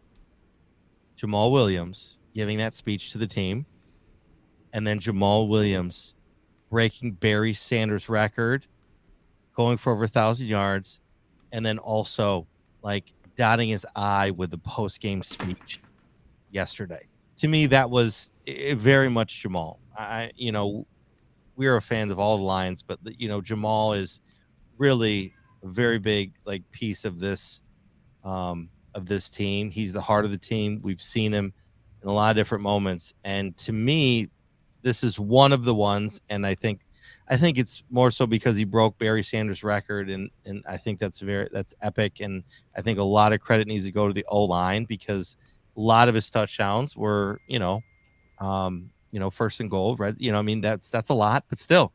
Jamal Williams giving that speech to the team, and then Jamal Williams breaking Barry Sanders' record, going for over 1,000 yards, and then also like dotting his I with the post-game speech yesterday. To me, that was very much Jamal. We're a fan of all the Lions, but Jamal is really a very big like piece of this team. He's the heart of the team. We've seen him in a lot of different moments, and to me, this is one of the ones. And I think it's more so because he broke Barry Sanders' record, and I think that's epic. And I think a lot of credit needs to go to the O-line because a lot of his touchdowns were first and goal, right? I mean that's a lot, but still,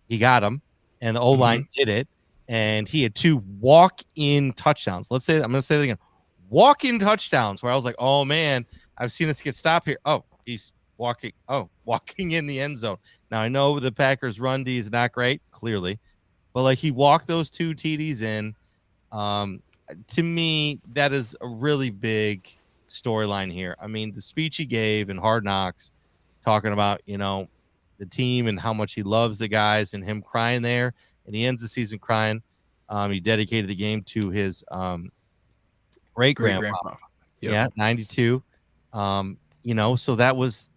he got him, and the O-line did it. And he had 2 walk-in touchdowns. I'm going to say that again. Walk-in touchdowns where I was like, oh, man, I've seen us get stopped here. Oh, he's walking in the end zone. Now, I know the Packers' run D is not great, clearly. But, like, he walked those 2 TDs in. To me, that is a really big storyline here. I mean, the speech he gave in Hard Knocks talking about, the team and how much he loves the guys and him crying there. And he ends the season crying. He dedicated the game to his great grandpa. Yep. Yeah, 92. So that was,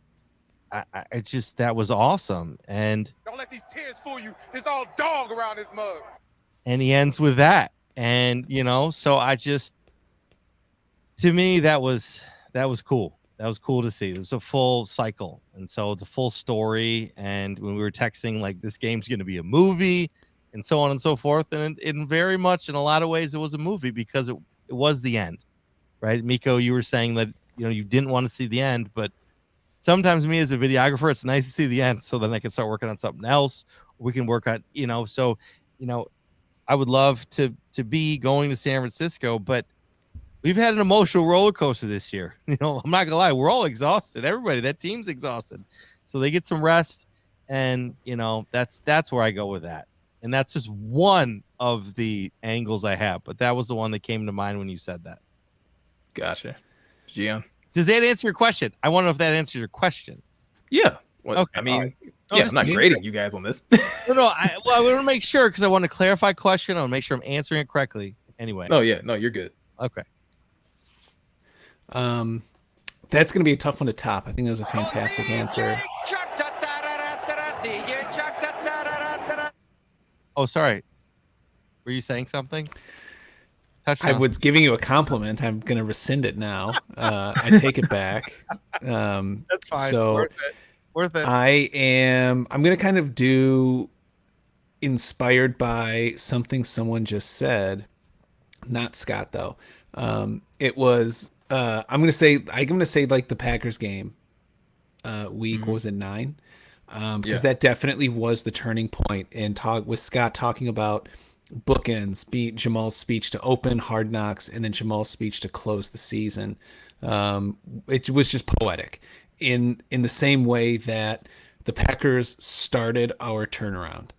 that was awesome. And Don't let these tears fool you. There's all dog around this mug. And he ends with that. And so to me, that was cool. That was cool to see. It was a full cycle, and so it's a full story. And when we were texting, like, this game's going to be a movie, and so on and so forth, and in very much, in a lot of ways, it was a movie because it was the end, right? Meko, you were saying that you didn't want to see the end, but sometimes me as a videographer, it's nice to see the end, so then I can start working on something else. We can work on, So, I would love to be going to San Francisco, but we've had an emotional roller coaster this year. I'm not gonna lie, we're all exhausted. Everybody, that team's exhausted. So they get some rest, and that's where I go with that. And that's just one of the angles I have, but that was the one that came to mind when you said that. Gotcha. Gian. Does that answer your question? I want to know if that answers your question. Yeah. Well, okay. I mean, right. I'm not grading you guys on this. No, I want to make sure because I want to clarify question. I want to make sure I'm answering it correctly. Anyway. No, you're good. Okay. That's going to be a tough one to top. I think that was a fantastic answer. Oh, sorry. Were you saying something? Touchdown. I was giving you a compliment. I'm going to rescind it now. I take it back. That's fine. So worth it. I'm going to kind of do inspired by something someone just said. Not Scott though. It was. I'm gonna say like the Packers game. Week was it 9? Because that definitely was the turning point. And talk with Scott talking about bookends, be Jamal's speech to open Hard Knocks, and then Jamal's speech to close the season. It was just poetic in the same way that the Packers started our turnaround,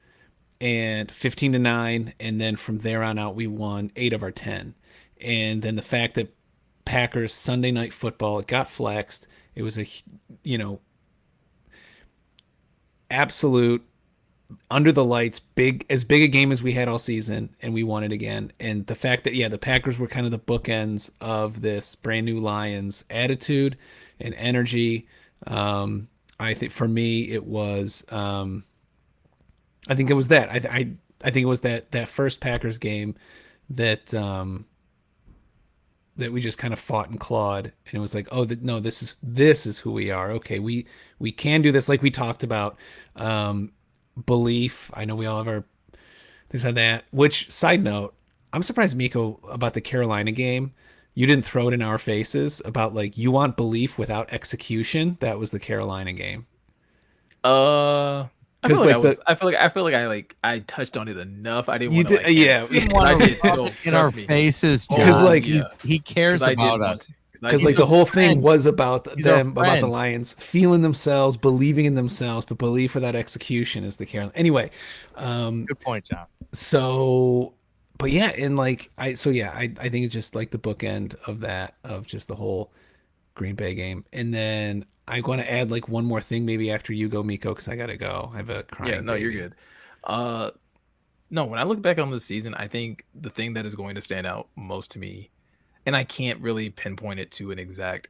and 15-9, and then from there on out we won 8 of our 10, and then the fact that Packers Sunday Night Football, it got flexed. It was a absolute under the lights, as big a game as we had all season, and we won it again. And the fact that the Packers were kind of the bookends of this brand new Lions attitude and energy. I think for me it was I think it was that. I think it was that first Packers game that that we just kind of fought and clawed, and it was like, oh, no, this is who we are. Okay, we can do this, like we talked about. Belief. I know we all have our things on that. Which, side note, I'm surprised, Meko, about the Carolina game. You didn't throw it in our faces about like you want belief without execution. That was the Carolina game. I feel like I touched on it enough. I didn't want to. In our faces, because like he cares about us. Because like the whole thing was about them, about the Lions feeling themselves, believing in themselves, but belief without execution is the Carolina. Anyway, good point, John. So, but yeah, and like I think it's just like the bookend of that, of just the whole Green Bay game. And then I'm going to add like one more thing maybe after you go, Miko, because I got to go. I have a crying Yeah, no, baby. you're good. No, when I look back on this season, I think the thing that is going to stand out most to me, and I can't really pinpoint it to an exact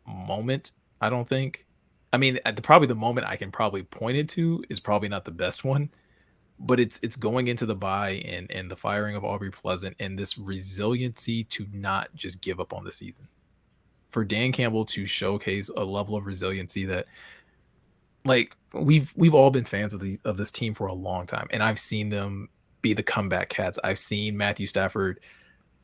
moment, I don't think. I mean, probably the moment I can probably point it to is probably not the best one, but it's going into the bye and the firing of Aubrey Pleasant and this resiliency to not just give up on the season. For Dan Campbell to showcase a level of resiliency that, like, we've all been fans of this team for a long time, and I've seen them be the comeback cats. I've seen Matthew Stafford,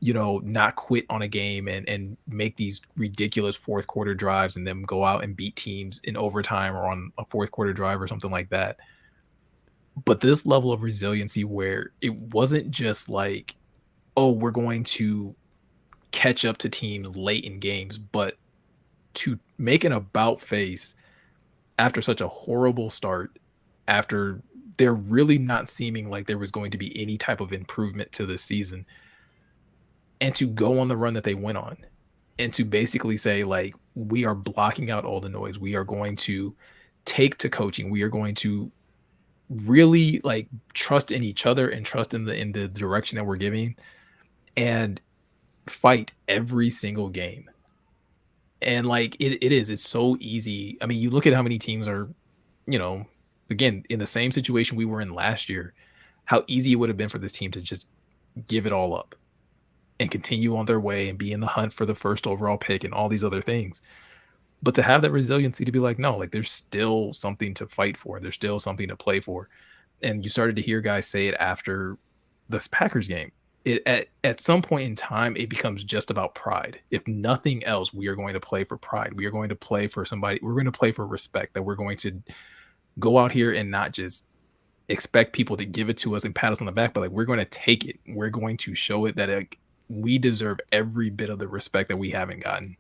not quit on a game and make these ridiculous fourth quarter drives and then go out and beat teams in overtime or on a fourth quarter drive or something like that. But this level of resiliency where it wasn't just like, oh, we're going to catch up to teams late in games, but to make an about face after such a horrible start, after they're really not seeming like there was going to be any type of improvement to this season, and to go on the run that they went on, and to basically say, like, we are blocking out all the noise. We are going to take to coaching. We are going to really like trust in each other and trust in the direction that we're giving and fight every single game. And like it's so easy. I mean, you look at how many teams are, again, in the same situation we were in last year, how easy it would have been for this team to just give it all up and continue on their way and be in the hunt for the first overall pick and all these other things. But to have that resiliency to be like, no, like there's still something to fight for. There's still something to play for. And you started to hear guys say it after this Packers game. At some point in time, it becomes just about pride. If nothing else, we are going to play for pride. We are going to play for somebody. We're going to play for respect, that we're going to go out here and not just expect people to give it to us and pat us on the back, but like we're going to take it. We're going to show it that we deserve every bit of the respect that we haven't gotten.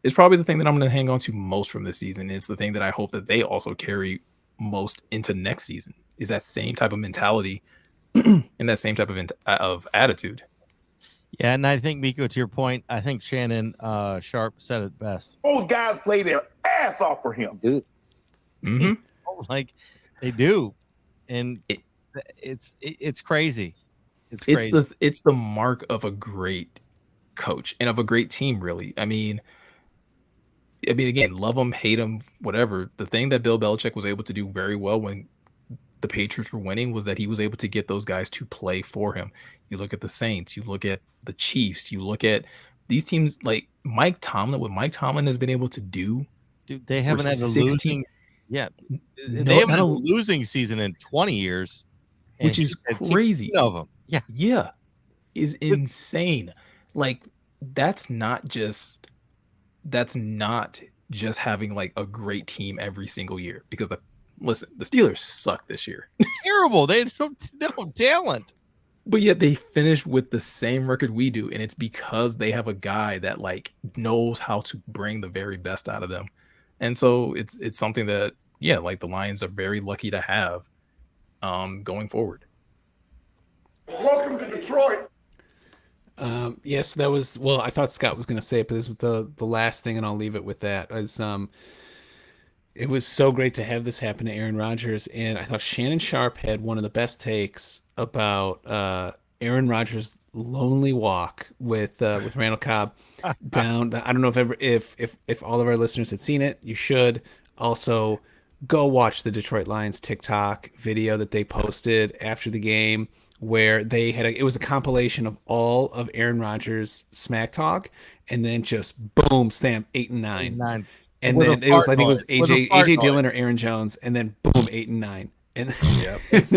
It's probably the thing that I'm going to hang on to most from this season. It's the thing that I hope that they also carry most into next season, is that same type of mentality and that same type of attitude. Yeah, and I think, Miko, to your point, I think Shannon Sharp said it best. Those guys play their ass off for him. Dude. Mm-hmm. Like they do, and it's crazy. It's crazy. It's the mark of a great coach and of a great team, really. I mean, again, love him, hate him, whatever. The thing that Bill Belichick was able to do very well when the Patriots were winning was that he was able to get those guys to play for him. You look at the Saints, you look at the Chiefs, you look at these teams like Mike Tomlin. What Mike Tomlin has been able to do, dude, they haven't had a 16 losing. Yeah, they haven't had a losing season in 20 years, which is crazy. Of them, yeah, is insane. Like that's not just having like a great team every single year, because the Steelers suck this year. Terrible. They don't no talent. But yet they finish with the same record we do, and it's because they have a guy that like knows how to bring the very best out of them. And so it's something that, yeah, like the Lions are very lucky to have going forward. Welcome to Detroit. Yes, that was, well, I thought Scott was going to say it, but this was the last thing, and I'll leave it with that. It was so great to have this happen to Aaron Rodgers, and I thought Shannon Sharp had one of the best takes about Aaron Rodgers' lonely walk with Randall Cobb down. I don't know if all of our listeners had seen it. You should also go watch the Detroit Lions TikTok video that they posted after the game, where they had it was a compilation of all of Aaron Rodgers' smack talk, and then just boom, stamp 8 and 9. 9. And with then I think it was AJ Dillon or Aaron Jones, and then boom, 8 and 9. And yeah, 8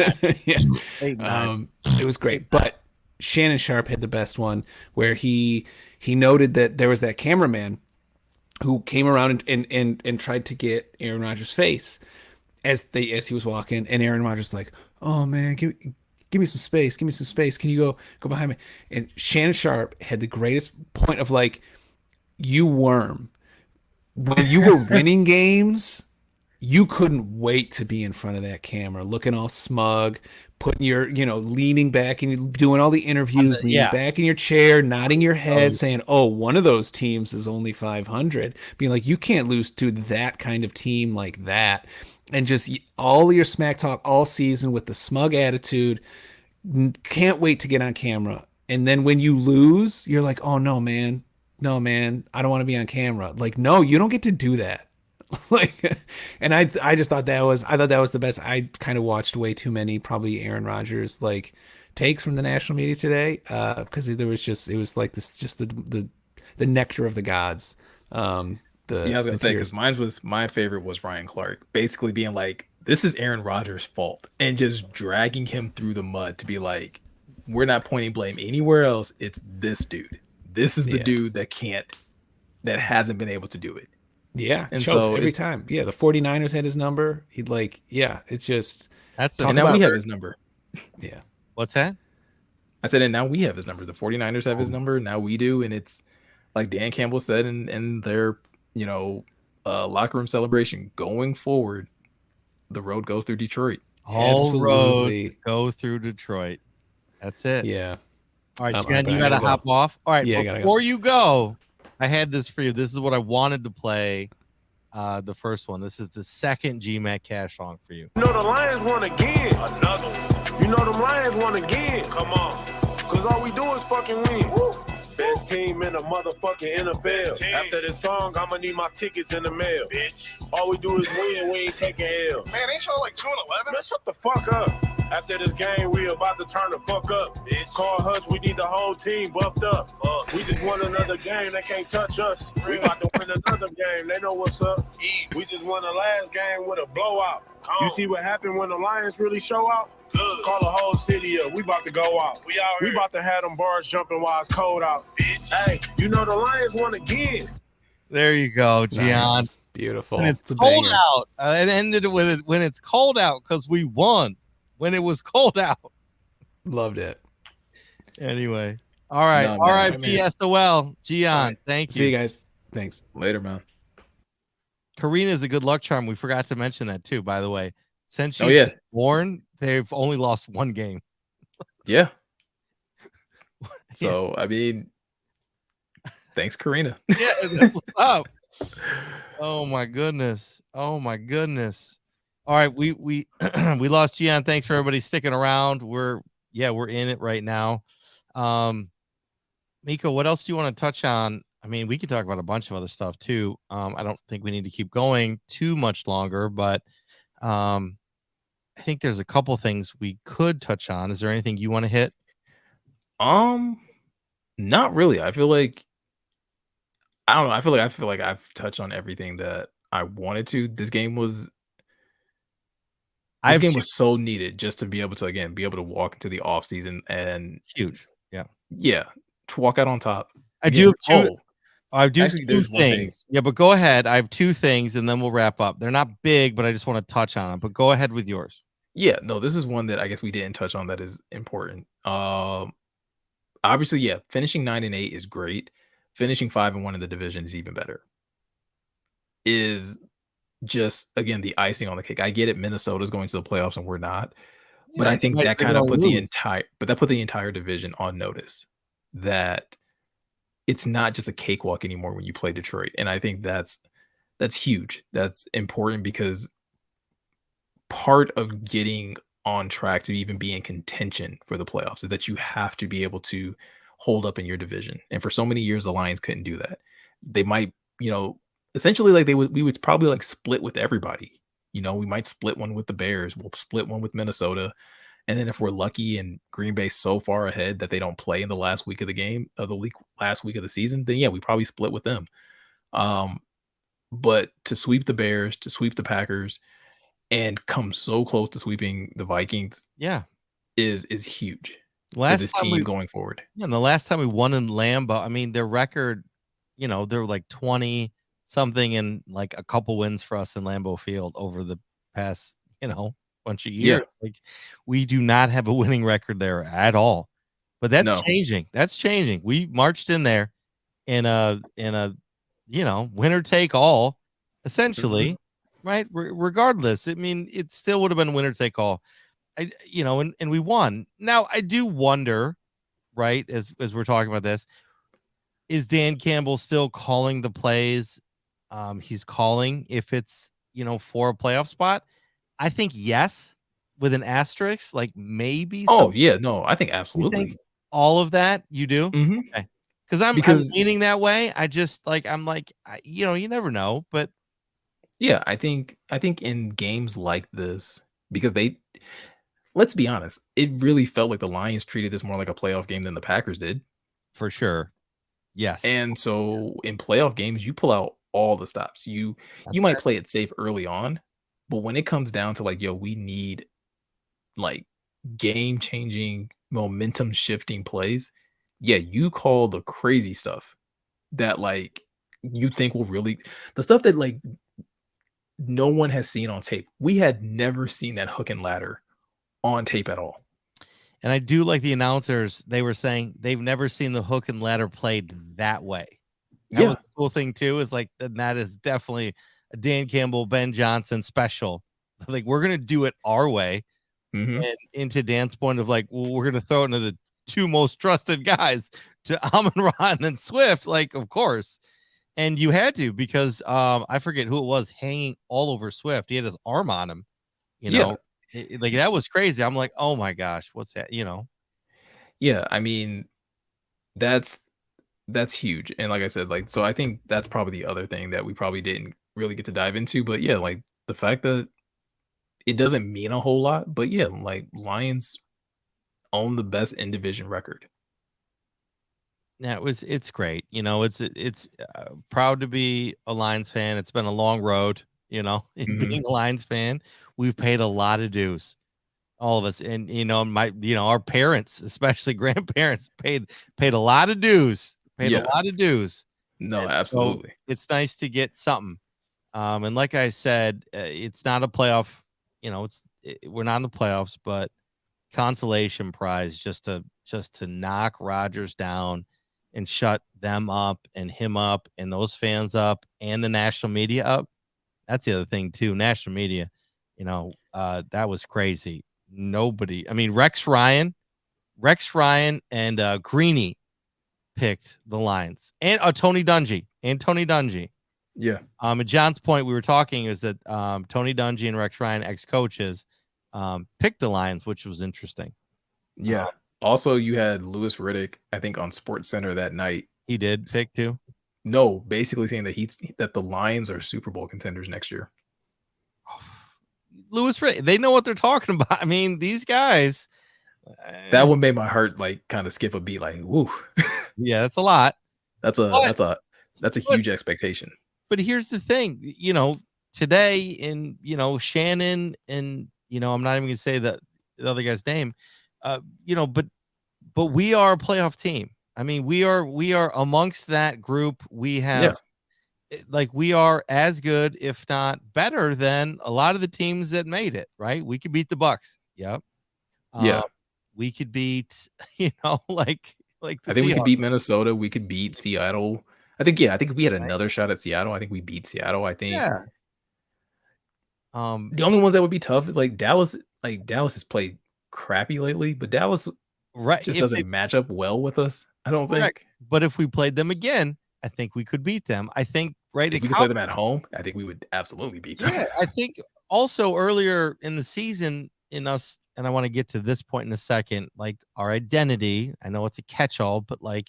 and 9. It was great. But Shannon Sharp had the best one, where he noted that there was that cameraman who came around and tried to get Aaron Rodgers' face as he was walking, and Aaron Rodgers was like, "Oh man, give me some space. Give me some space. Can you go behind me?" And Shannon Sharp had the greatest point of like, "You worm. When you were winning games, you couldn't wait to be in front of that camera, looking all smug, putting your, leaning back and you're doing all the interviews, leaning yeah. back in your chair, nodding your head, saying, "Oh, one of those teams is only 500." Being like, you can't lose to that kind of team like that, and just all your smack talk all season with the smug attitude. Can't wait to get on camera, and then when you lose, you're like, "Oh no, man, I don't want to be on camera." Like, no, you don't get to do that. Like, and I just thought that was the best. I kind of watched way too many probably Aaron Rodgers like takes from the national media today, because it was like this, just the nectar of the gods. I was gonna say, because my favorite was Ryan Clark basically being like, this is Aaron Rodgers' fault, and just dragging him through the mud to be like, we're not pointing blame anywhere else. It's this dude. This is the dude that hasn't been able to do it. Yeah, and chokes so every time. Yeah, the 49ers had his number. He'd it's just and now we have his number. Yeah. What's that? I said, and now we have his number. The 49ers have his number. Now we do, and it's like Dan Campbell said in their locker room celebration, going forward, the road goes through Detroit. All roads go through Detroit. That's it. Yeah. All right, Jen, you gotta hop off. All right, yeah, before you go, I had this for you. This is what I wanted to play. The first one. This is the second GMAC cash song for you. You know the Lions won again. Another one. You know them Lions won again. Come on. Because all we do is fucking win. Woo. Best team in the motherfucking NFL. After this song, I'ma need my tickets in the mail. Bitch. All we do is win. We ain't taking L. Man, ain't y'all like 2-11? Man, shut the fuck up. After this game, we about to turn the fuck up. Bitch. Call Hush, we need the whole team buffed up. We just won another game, they can't touch us. We about to win another game, they know what's up. We just won the last game with a blowout. You see what happened when the Lions really show out? Good. Call the whole city up, we about to go out. We about to have them bars jumping while it's cold out. Bitch. Hey, you know the Lions won again. There you go, Gian. Nice. Beautiful. And it's cold out. It ended with it when it's cold out because we won. When it was cold out. Loved it. Anyway. All right. No, R.I.P. SOL. Gian, right. thank you. See you guys. Thanks. Later, man. Karina's a good luck charm. We forgot to mention that too, by the way. Since she's been born, they've only lost one game. Yeah. So, I mean, thanks, Karina. Yeah, that's what's up. Oh my goodness. Oh my goodness. All right, we we lost Gian. Thanks for everybody sticking around. We're in it right now. Meko, what else do you want to touch on? I mean, we could talk about a bunch of other stuff too. I don't think we need to keep going too much longer, but I think there's a couple things we could touch on. Is there anything you want to hit? Not really. I feel like I don't know. I feel like I've touched on everything that I wanted to. This game was so needed just to be able to walk into the off season and huge. Yeah, to walk out on top. I do have two things. Yeah, but go ahead. I have two things and then we'll wrap up. They're not big, but I just want to touch on them. But go ahead with yours. Yeah, no, this is one that I guess we didn't touch on that is important. Obviously, yeah, finishing 9-8 is great. Finishing 5-1 in the division is even better. Is just, again, the icing on the cake. I get it. Minnesota's going to the playoffs and we're not. But I think that kind of put the entire division on notice that it's not just a cakewalk anymore when you play Detroit. And I think that's huge. That's important because part of getting on track to even be in contention for the playoffs is that you have to be able to hold up in your division. And for so many years, the Lions couldn't do that. They might, essentially like we would probably like split with everybody. We might split one with the Bears. We'll split one with Minnesota. And then if we're lucky and Green Bay's so far ahead that they don't play in the last week of last week of the season, then yeah, we probably split with them. But to sweep the Bears, to sweep the Packers, and come so close to sweeping the Vikings, is huge for this team going forward. Yeah, and the last time we won in Lambeau, I mean, their record, they're like 20 something and like a couple wins for us in Lambeau Field over the past, bunch of years. Yeah. Like we do not have a winning record there at all. But that's changing. That's changing. We marched in there in a winner take all, essentially, right? Regardless. I mean, it still would have been winner take all. and we won. Now I do wonder, right, as we're talking about this, is Dan Campbell still calling the plays he's calling if it's, for a playoff spot? I think yes, with an asterisk, like maybe some. Oh yeah, no, I think You absolutely. think all of that you do? hmm Okay. Because I'm Because leaning that way. I just I'm like, you never know, but yeah, I think in games like this, because let's be honest, it really felt like the Lions treated this more like a playoff game than the Packers did. for sure. Yes. And so in playoff games, you pull out all the stops. You That's might fair. play it safe early on, but when it comes down to like, yo, we need like game changing, momentum shifting plays. Yeah, you call the crazy stuff that like you think will really the stuff that like no one has seen on tape. We had never seen that hook and ladder on tape at all. And I do like the announcers. They were saying they've never seen the hook and ladder played that way. That was Yeah. the cool thing too. Is like that is definitely a Dan Campbell, Ben Johnson special. Like we're gonna do it our way. hmm And into Dan's point of like, well, we're gonna throw it into the two most trusted guys to Amon Ra and Swift. Like, of course. And you had to because I forget who it was hanging all over Swift. He had his arm on him, you Yeah. know. Like that was crazy. I'm like, oh my gosh, what's that? Yeah. I mean, that's that's huge. And like I said, like so I think that's probably the other thing that we probably didn't really get to dive into. But yeah, like the fact that it doesn't mean a whole lot, but yeah, like Lions own the best in division record. Yeah, it's great. It's proud to be a Lions fan. It's been a long road, in Mhm. being a Lions fan. We've paid a lot of dues, all of us. And our parents, especially grandparents, paid a lot of dues. Paid a Yeah. lot of dues. No, And so absolutely. it's nice to get something. And like I said, it's not a playoff, we're not in the playoffs, but consolation prize just to knock Rodgers down and shut them up and him up and those fans up and the national media up. That's the other thing too. National media, that was crazy. Nobody, I mean, Rex Ryan and Greeny picked the Lions and Tony Dungy. Yeah. At John's point, we were talking is that Tony Dungy and Rex Ryan, ex-coaches, picked the Lions, which was interesting. Yeah. Also, you had Louis Riddick, I think, on Sports Center that night. He did pick too. No, basically saying that the Lions are Super Bowl contenders next year. Louis Riddick, they know what they're talking about. I mean, these guys. That one made my heart like kind of skip a beat. Like, woo, Yeah, that's a lot. that's a But, that's a that's a but huge expectation. but here's the thing, today in Shannon and I'm not even gonna say the other guy's name, but we are a playoff team. I mean, we are amongst that group. We have like we are as good, if not better, than a lot of the teams that made it. Right? We could beat the Bucks. Yep. Yeah. We could beat, like the I think we could Seahawks, beat Minnesota. We could beat Seattle. I think if we had right? another shot at Seattle, I think we beat Seattle. I think Yeah. the only ones that would be tough is like Dallas. Like Dallas has played crappy lately, but Dallas Right. just If they doesn't match up well with us. I don't think. correct, but if we played them again, I think we could beat them. I think right. If we could play them at home, I think we would absolutely beat them. Yeah, I think also earlier in the season in us, and I want to get to this point in a second, like our identity. I know it's a catch-all, but like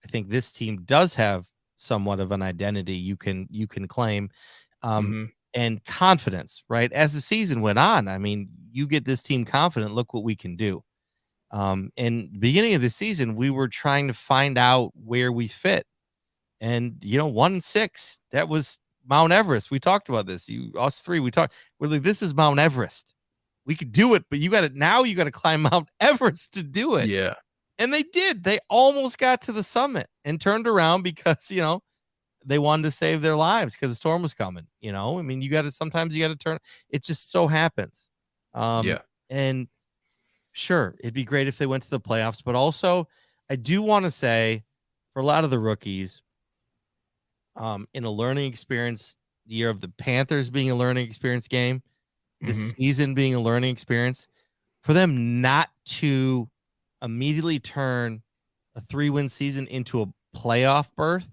I think this team does have somewhat of an identity you can claim. Mhm. And confidence, right? As the season went on, I mean, you get this team confident, look what we can do. And beginning of the season, we were trying to find out where we fit. And 1-6, that was Mount Everest. We talked about this. Us three, we're like, this is Mount Everest. We could do it, but you got to climb Mount Everest to do it. Yeah. And they did. They almost got to the summit and turned around because, they wanted to save their lives because the storm was coming. I mean, sometimes you got to turn. It just so happens. Yeah. And sure, it'd be great if they went to the playoffs, but also I do want to say for a lot of the rookies, in a learning experience, the year of the Panthers being a learning experience game, the Mhm. season being a learning experience, for them not to immediately turn a 3-win season into a playoff berth,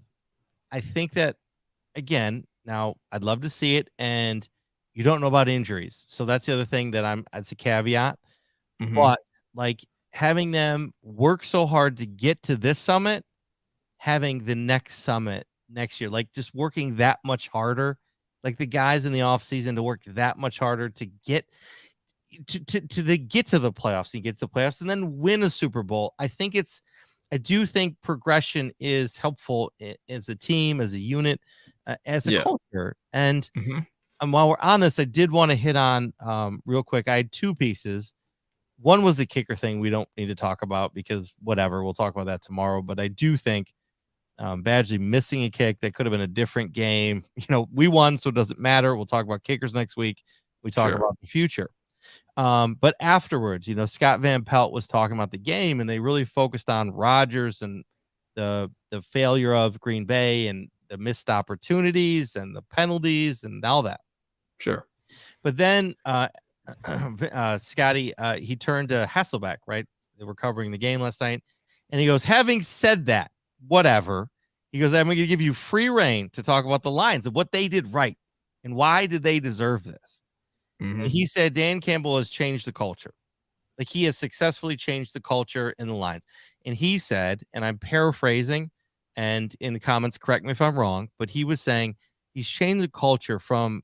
I think that, again, now I'd love to see it, and you don't know about injuries. So that's the other thing that's a caveat. Mhm. But like having them work so hard to get to this summit, having the next summit next year, like just working that much harder, like the guys in the offseason to work that much harder to get to get to the playoffs and get to the playoffs and then win a Super Bowl. I do think progression is helpful as a team, as a unit, as a Yeah. culture. And Mhm. while we're on this, I did want to hit on real quick. I had two pieces. One was the kicker thing we don't need to talk about because whatever, we'll talk about that tomorrow. But I do think Badgley missing a kick that could have been a different game. We won, so it doesn't matter. We'll talk about kickers next week. We talk Sure. about the future. But afterwards, Scott Van Pelt was talking about the game, and they really focused on Rodgers and the failure of Green Bay and the missed opportunities and the penalties and all that. Sure. But then Scotty, he turned to Hasselbeck, right? They were covering the game last night. And he goes, having said that, whatever. He goes, I'm going to give you free reign to talk about the Lions and what they did right. And why did they deserve this? Mhm. And he said Dan Campbell has changed the culture. Like he has successfully changed the culture in the Lions. And he said, and I'm paraphrasing, and in the comments, correct me if I'm wrong, but he was saying he's changed the culture from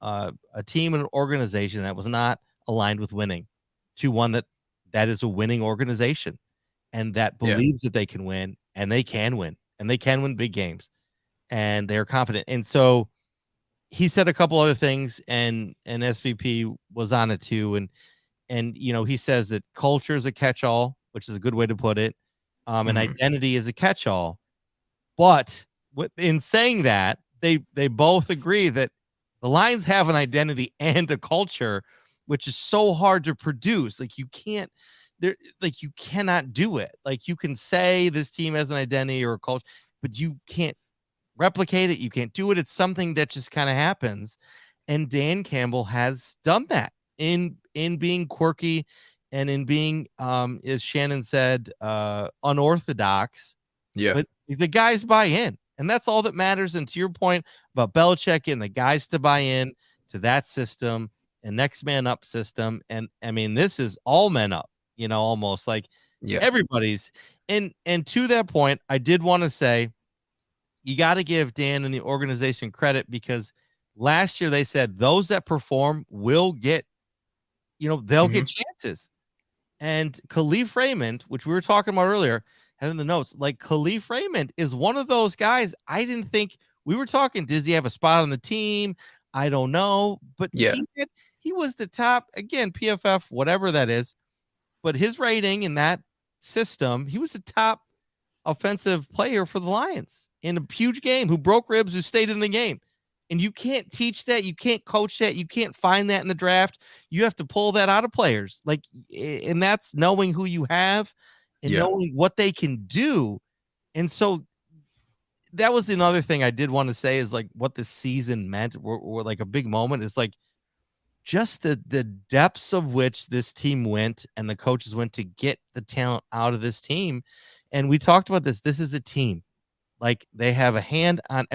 a team and an organization that was not aligned with winning to one that is a winning organization and that believes that they can win and they can win and they can win big games and they're confident. And so he said a couple other things and SVP was on it too. And he says that culture is a catch-all, which is a good way to put it. And Mhm. identity is a catch-all. But in saying that, they both agree that the Lions have an identity and a culture, which is so hard to produce. Like you cannot do it. Like you can say this team has an identity or a culture, but you can't replicate it. You can't do it. It's something that just kind of happens. And Dan Campbell has done that in being quirky and in being, as Shannon said, unorthodox. Yeah. But the guys buy in, and that's all that matters. And to your point about Belichick and the guys to buy in to that system and next man up system. And I mean, this is all men up, almost like Yeah. everybody's. And to that point, I did want to say you got to give Dan and the organization credit because last year they said those that perform will get, they'll get chances. And Khalif Raymond, which we were talking about earlier, had in the notes, like Khalif Raymond is one of those guys. I didn't think we were talking. Does he have a spot on the team? I don't know, but he was the top again, PFF, whatever that is. But his rating in that system, he was the top offensive player for the Lions in a huge game who broke ribs, who stayed in the game. And you can't teach that. You can't coach that. You can't find that in the draft. You have to pull that out of players. And that's knowing who you have and knowing what they can do. And so that was another thing I did want to say is like what the season meant or like a big moment is like just the depths of which this team went and the coaches went to get the talent out of this team. And we talked about this. This is a team. Like they have a hand on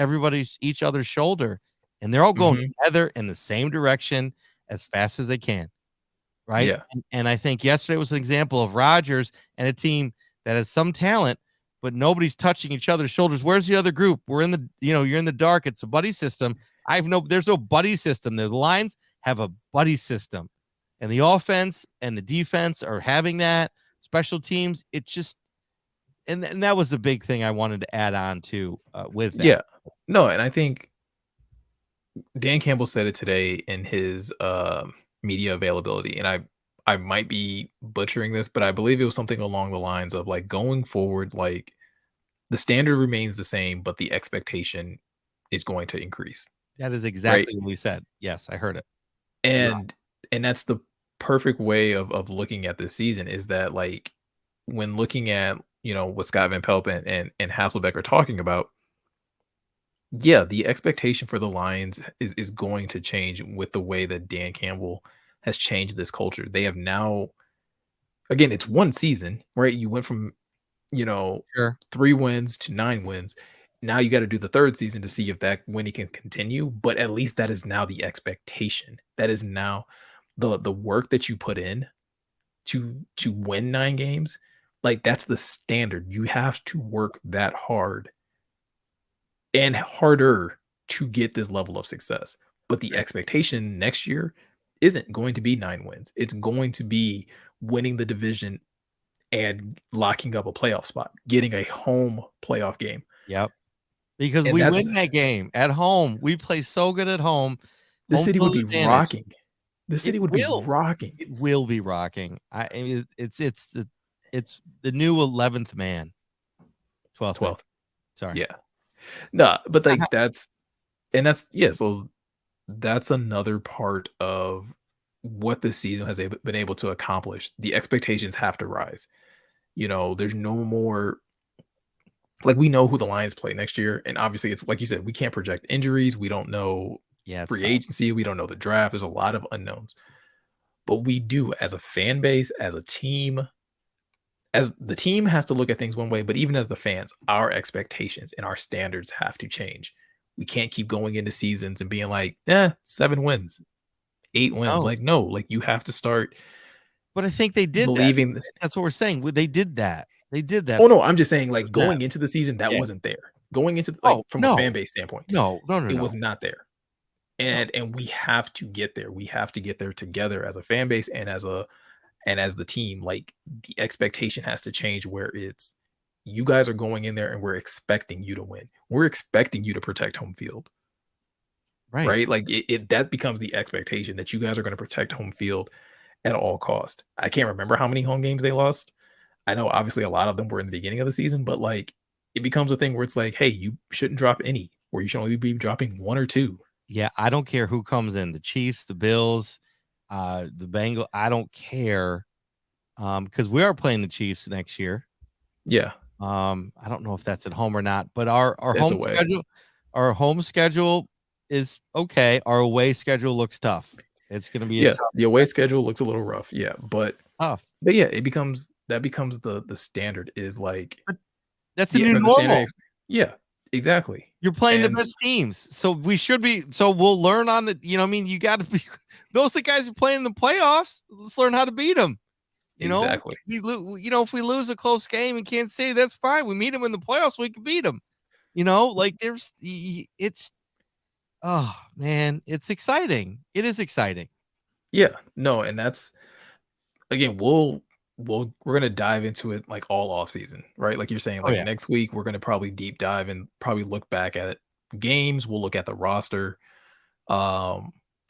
each other's shoulder, and they're all going together in the same direction as fast as they can. Right. Yeah. And I think yesterday was an example of Rodgers and a team that has some talent, but nobody's touching each other's shoulders. Where's the other group? We're in the, you're in the dark. It's a buddy system. There's no buddy system there. The Lions have a buddy system, and the offense and the defense are having that. Special teams, it just, and that was the big thing I wanted to add on to with that. Yeah. No, and I think Dan Campbell said it today in his media availability, and I might be butchering this, but I believe it was something along the lines of like going forward, like the standard remains the same, but the expectation is going to increase. That is exactly what we said. Yes, I heard it. And that's the perfect way of looking at this season is that like when looking at what Scott Van Pelt and Hasselbeck are talking about, the expectation for the Lions is going to change with the way that Dan Campbell has changed this culture. They have now again, it's one season, right? You went from, Sure. 3 wins to 9 wins. Now you got to do the third season to see if that winning can continue. But at least that is now the expectation. That is now the work that you put in to win 9 games. Like that's the standard. You have to work that hard and harder to get this level of success. But the Right. expectation next year isn't going to be 9 wins. It's going to be winning the division and locking up a playoff spot, getting a home playoff game. Yep. Because And we that's win that game at home. We play so good at home. the Home city would field be advantage. rocking. The It city would be will. rocking. It will be rocking. It's the new 11th man. 12th man. 12th. Sorry. Yeah. No, but like that's yeah, so that's another part of what this season has been able to accomplish. The expectations have to rise. There's no more like we know who the Lions play next year, and obviously it's like you said, we can't project injuries. We don't know Yeah, it's free tough. agency. We don't know the draft. There's a lot of unknowns, but we do as a fan base, as a team, as the team has to look at things one way, but even as the fans, our expectations and our standards have to change. We can't keep going into seasons and being like, 7 wins, 8 wins. No, Like, no, like you have to start but I think they did that. believing this. That's what we're saying. They did that. They did that Oh for no, I'm just saying, like them. going into the season, that Yeah. wasn't there. Going into like Oh, from a no. fan base standpoint, No. it No. was not there. And we have to get there. We have to get there together as a fan base and as the team. Like the expectation has to change where it's you guys are going in there and we're expecting you to win. We're expecting you to protect home field, Right. right? Like it that becomes the expectation that you guys are going to protect home field at all cost. I can't remember how many home games they lost. I know obviously a lot of them were in the beginning of the season, but like it becomes a thing where it's like, hey, you shouldn't drop any, or you should only be dropping 1 or 2. Yeah, I don't care who comes in, the Chiefs, the Bills, the Bengals. I don't care. Because we are playing the Chiefs next year. Yeah, I don't know if that's at home or not, but our it's home away. schedule is okay. Our away schedule looks tough. It's gonna be a Yeah, the away schedule looks a little rough. Yeah, tough. but yeah, it becomes the standard is like That's the yeah, new the standard. normal. Yeah, exactly. You're playing the And best teams, so we should be. So we'll learn on the. I mean, you got to be. Those are the guys who play in the playoffs. Let's learn how to beat them. exactly. If we lose a close game in Kansas City, that's fine. We meet them in the playoffs, we can beat them. Like it's oh man, it's exciting. It is exciting. Yeah, no, and that's again, we're gonna dive into it like all off season, right? Like you're saying, Oh like yeah, next week we're gonna probably deep dive and probably look back at games. We'll look at the roster.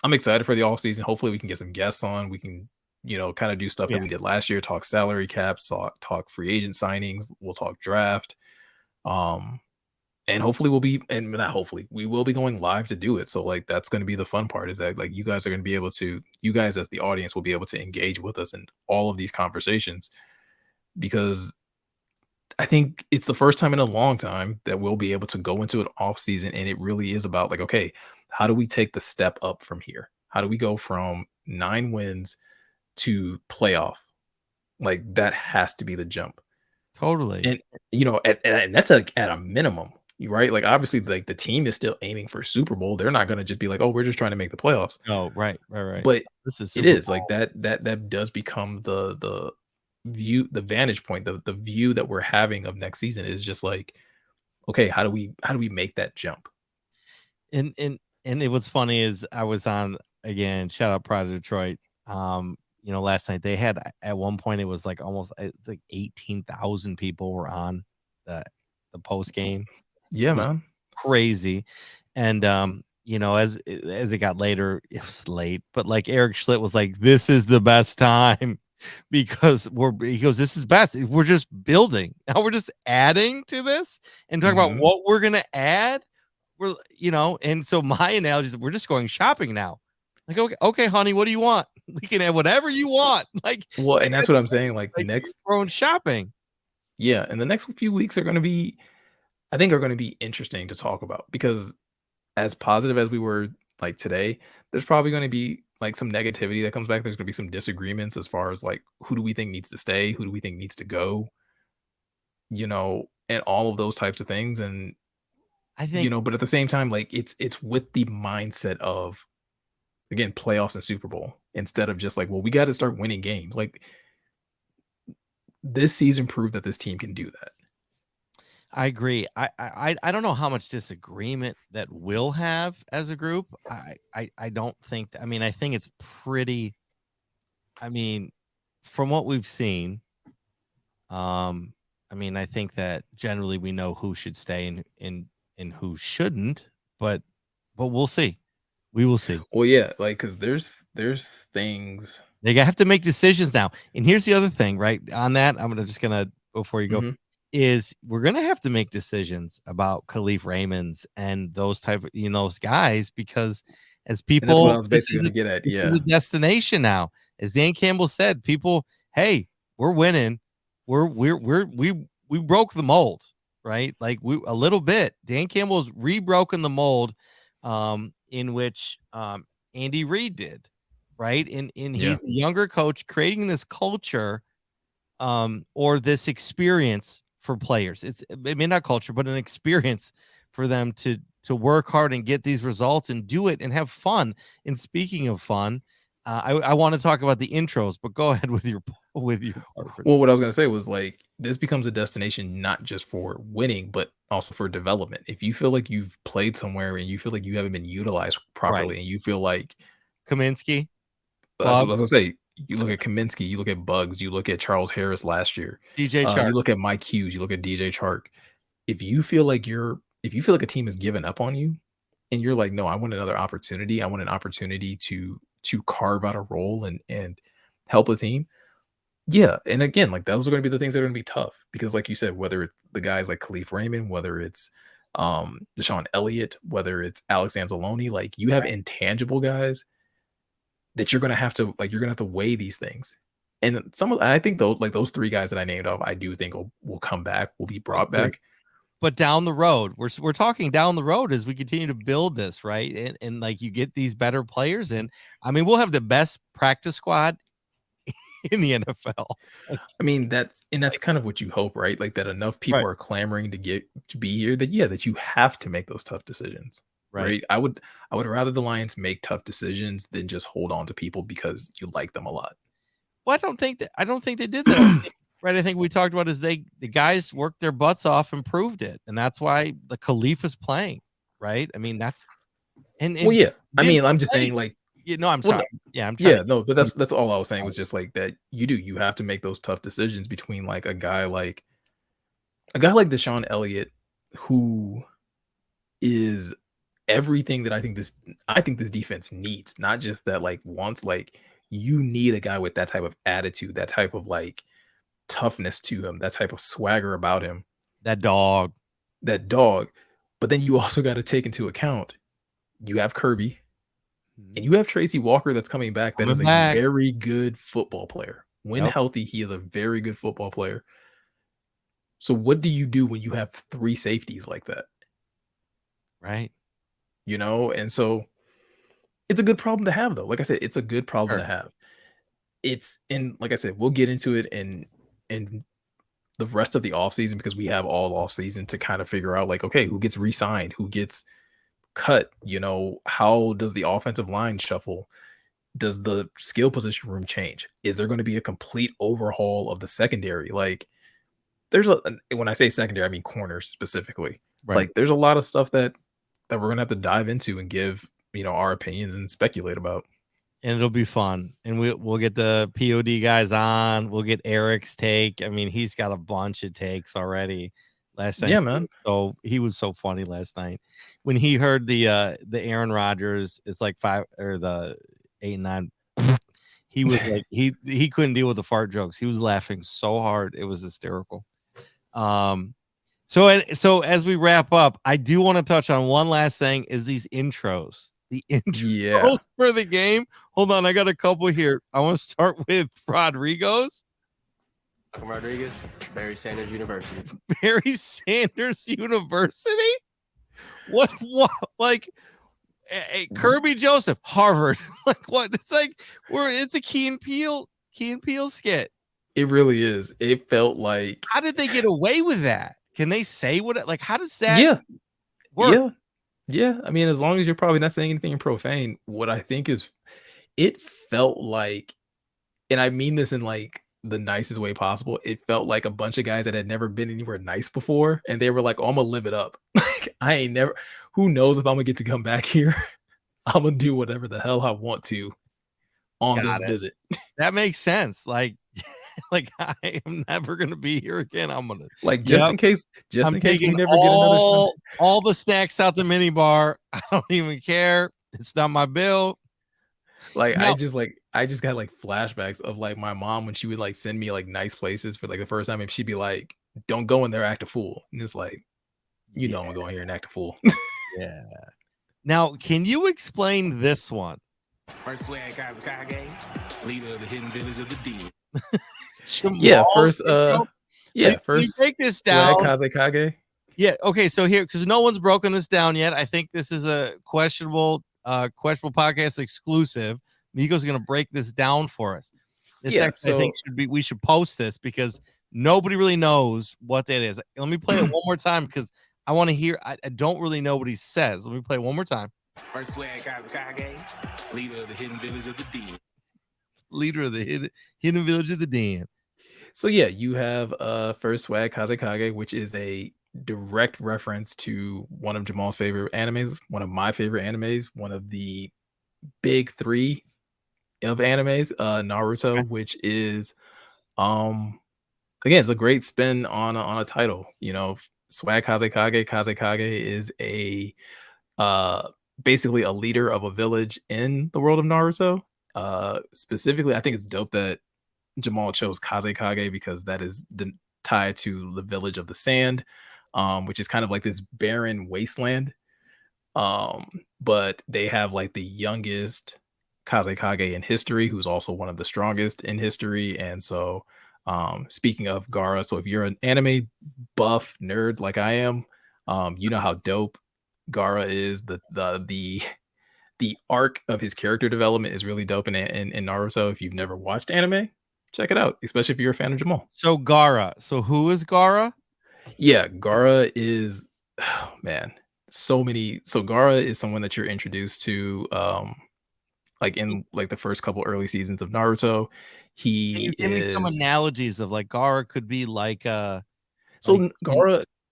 I'm excited for the off season. Hopefully we can get some guests on. We can, kind of do stuff that yeah. we did last year, talk salary caps, talk free agent signings, we'll talk draft. Um, and hopefully and not hopefully, we will be going live to do it. So like that's going to be the fun part is that like you guys are going to be able to, you guys as the audience will be able to engage with us in all of these conversations because I think it's the first time in a long time that we'll be able to go into an off season and it really is about like, okay, how do we take the step up from here? How do we go from 9 wins to playoff? Like that has to be the jump. Totally. And and that's like at a minimum, right? Like obviously like the team is still aiming for Super Bowl. They're not going to just be like, "Oh, we're just trying to make the playoffs." Oh, right. But This is it Super is like Bowl. that does become the view, the vantage point, the view that we're having of next season is just like, okay, how do we make that jump? And it was funny is I was on again, shout out Pride of Detroit. Last night they had at one point it was like almost like 18,000 people were on the post game. Yeah, It was man. crazy. And as it got later, it was late, but like Eric Schlitt was like, this is the best time because he goes, this is best. We're just building. Now we're just adding to this and talk about Mhm. what we're gonna add. And so my analogy is we're just going shopping now. Like, okay, honey, what do you want? We can have whatever you want. Well, Like and that's what I'm saying. Like you're next, throwing shopping. yeah, and the next few weeks are going to be, I think, are going to be interesting to talk about because as positive as we were like today, there's probably going to be like some negativity that comes back. There's going to be some disagreements as far as like who do we think needs to stay, who do we think needs to go, and all of those types of things. And I think but at the same time, like it's with the mindset of, again, playoffs and Super Bowl, instead of just like, well, we got to start winning games. Like this season proved that this team can do that. I agree. I don't know how much disagreement that we'll have as a group. I don't think I mean, I think it's pretty. I mean, from what we've seen, I mean, I think that generally we know who should stay and who shouldn't, but we'll see. We will see. Well, yeah, like because there's things. They have to make decisions now. And here's the other thing, right? On that, just gonna before you go, Mhm. is we're gonna have to make decisions about Khalif Raymonds and those type of those guys, because as And that's what I people, was basically going to get at. this Yeah. is a destination now. As Dan Campbell said, people, hey, we're winning. We broke the mold, right? Like we a little bit. Dan Campbell's rebroken the mold, in which Andy Reid did, right? And he's a younger coach creating this culture, or this experience for players. It may not culture, but an experience for them to work hard and get these results and do it and have fun. And speaking of fun, I want to talk about the intros, but go ahead with your part. Well, what I was going to say was like this becomes a destination not just for winning, but also for development. If you feel like you've played somewhere and you feel like you haven't been utilized properly, and you feel like Kaminsky, that's what I was Bugs, going to say. You look at Kaminsky, you look at Bugs, you look at Charles Harris last year, DJ Chark. you look at Mike Hughes, you look at DJ Chark. If you feel like a team has given up on you, and you're like, no, I want another opportunity. I want an opportunity to carve out a role and help a team. Yeah, and again, like those are going to be the things that are going to be tough because, like you said, whether it's the guys like Khalif Raymond, whether it's Deshaun Elliott, whether it's Alex Anzalone, like you have intangible guys that you're gonna have to weigh these things. And I think those three guys that I named off, I do think will come back, will be brought back. But down the road, we're talking down the road as we continue to build this, right? And like you get these better players in. I mean, we'll have the best practice squad in the NFL. I mean, that's kind of what you hope, right? Like that enough people are clamoring to be here that you have to make those tough decisions. Right. I would rather the Lions make tough decisions than just hold on to people because you like them a lot. Well, I don't think they did that. Right. I think we talked about is the guys worked their butts off and proved it. And that's why the Khalif is playing. Right. I mean, that's well, yeah. I mean, I'm just saying like, I'm sorry. Yeah, I'm trying. Yeah, no, but that's all I was saying was just like that you have to make those tough decisions between like a guy like Deshaun Elliott, who is everything that I think this defense needs, not just that like wants. Like you need a guy with that type of attitude, that type of like toughness to him, that type of swagger about him, that dog. But then you also got to take into account you have Kirby and you have Tracy Walker that's coming back. That is a very good football player. When healthy, he is a very good football player. So what do you do when you have three safeties like that? Right. And so it's a good problem to have, though. Like I said, it's a good problem to have. Like I said, we'll get into it in the rest of the offseason because we have all offseason to kind of figure out like, okay, who gets re-signed, who gets cut, how does the offensive line shuffle? Does the skill position room change? Is there going to be a complete overhaul of the secondary? Like when I say secondary, I mean corners specifically. Right. Like there's a lot of stuff that we're going to have to dive into and give, our opinions and speculate about. And it'll be fun. And we'll get the POD guys on. We'll get Eric's take. I mean, he's got a bunch of takes already. Last night, yeah, man. So he was so funny last night when he heard the Aaron Rodgers is like 5 or the 8 and 9. He was like he couldn't deal with the fart jokes. He was laughing so hard it was hysterical. So as we wrap up, I do want to touch on one last thing: is these intros. The intros for the game. Hold on, I got a couple here. I want to start with Rodrigo's. Rodriguez, Barry Sanders University. Barry Sanders University? What like Kirby Joseph, Harvard. Like what? It's like it's a Key and Peele skit. It really is. It felt like How did they get away with that? Can they say what? Like, how does that yeah, work? yeah. I mean, as long as you're probably not saying anything profane, what I think is, it felt like, and I mean this in like the nicest way possible. It felt like a bunch of guys that had never been anywhere nice before, and they were like, "Oh, I'm gonna live it up." Like I ain't never. Who knows if I'm gonna get to come back here? I'm gonna do whatever the hell I want to on this Got it. visit. That makes sense. Like, like I am never gonna be here again. I'm gonna Like just in case we I'm never taking get another time. all the snacks out the mini bar. I don't even care. It's not my bill. Like No. I just got like flashbacks of like my mom when she would like send me like nice places for like the first time, and she'd be like, "Don't go in there, act a fool." And it's like, I'm gonna go in here and act a fool. Yeah. Now, can you explain this one? First swag Kazakage, leader of the hidden village of the dead. Yeah, Jamal, first you first break this swag down. Kazekage. Yeah. Okay. So here, because no one's broken this down yet, I think this is a questionable podcast exclusive. Meko's going to break this down for us. This Yeah, actually, I think we should post this because nobody really knows what that is. Let me play it one more time because I want to hear. I don't really know what he says. Let me play it one more time. First swag Kazakage, leader of the hidden village of the dead. Leader of the hidden village of the den. So yeah, you have first swag Kazekage, which is a direct reference to one of Jamal's favorite animes, one of my favorite animes, one of the big three of animes, Naruto, which is again, it's a great spin on a title. Swag Kazekage is a basically a leader of a village in the world of Naruto. Specifically, I think it's dope that Jamal chose Kazekage because that is tied to the village of the sand, which is kind of like this barren wasteland. But they have like the youngest Kazekage in history, who's also one of the strongest in history. And so, speaking of Gaara, so if you're an anime buff nerd like I am, you know how dope Gaara is. The arc of his character development is really dope in Naruto. If you've never watched anime, check it out, especially if you're a fan of Jamal. So Gaara. So who is Gaara? Yeah, Gaara is, oh, man, so many. So Gaara is someone that you're introduced to, like in like the first couple early seasons of Naruto. Can you give me some analogies of like Gaara could be like Gaara.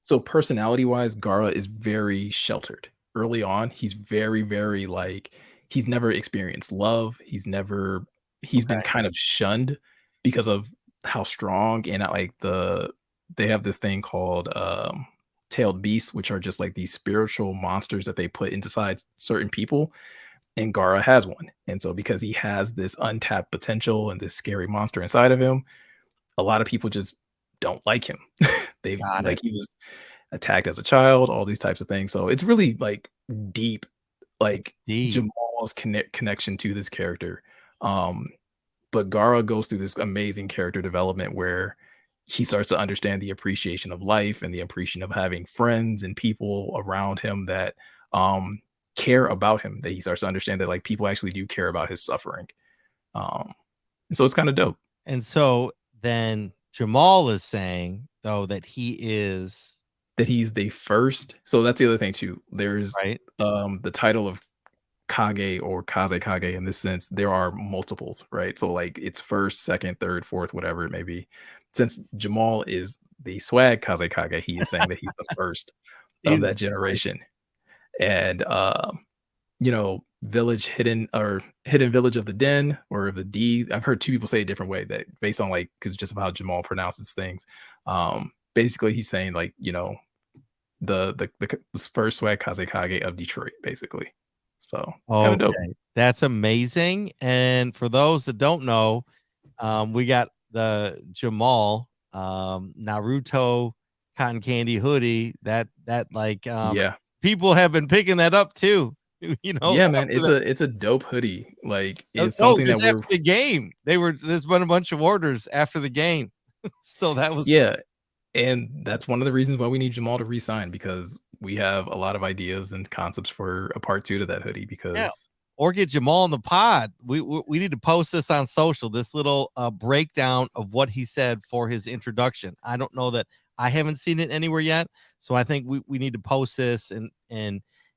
So personality wise, Gaara is very sheltered. Early on, he's very, very like he's never experienced love. He's been kind of shunned because of how strong and like they have this thing called tailed beasts, which are just like these spiritual monsters that they put inside certain people. And Gaara has one. And so because he has this untapped potential and this scary monster inside of him, a lot of people just don't like him. He was attacked as a child, all these types of things. So it's really like deep, like Jamal's connection to this character. But Gaara goes through this amazing character development where he starts to understand the appreciation of life and the appreciation of having friends and people around him that care about him, that he starts to understand that like people actually do care about his suffering. And so it's kind of dope. And so then Jamal is saying though that he's the first. So that's the other thing too. There's the title of Kage or Kazekage. In this sense, there are multiples, right? So like it's first, second, third, fourth, whatever it may be. Since Jamal is the swag Kazekage, he is saying that he's the first of that generation. And village hidden village of the den or of the D. I've heard two people say a different way, that based on like because just of how Jamal pronounces things. Basically he's saying like, the first swag Kazekage of Detroit, basically. So it's kind of dope. That's amazing. And for those that don't know, we got the Jamal Naruto cotton candy hoodie that like people have been picking that up too. Yeah, man, it's a dope hoodie. Like it's something that after the game there's been a bunch of orders after the game. So that was and that's one of the reasons why we need Jamal to re-sign, because we have a lot of ideas and concepts for a part 2 to that hoodie because or get Jamal in the pod. We need to post this on social, this little breakdown of what he said for his introduction. I don't know that I haven't seen it anywhere yet, so I think we need to post this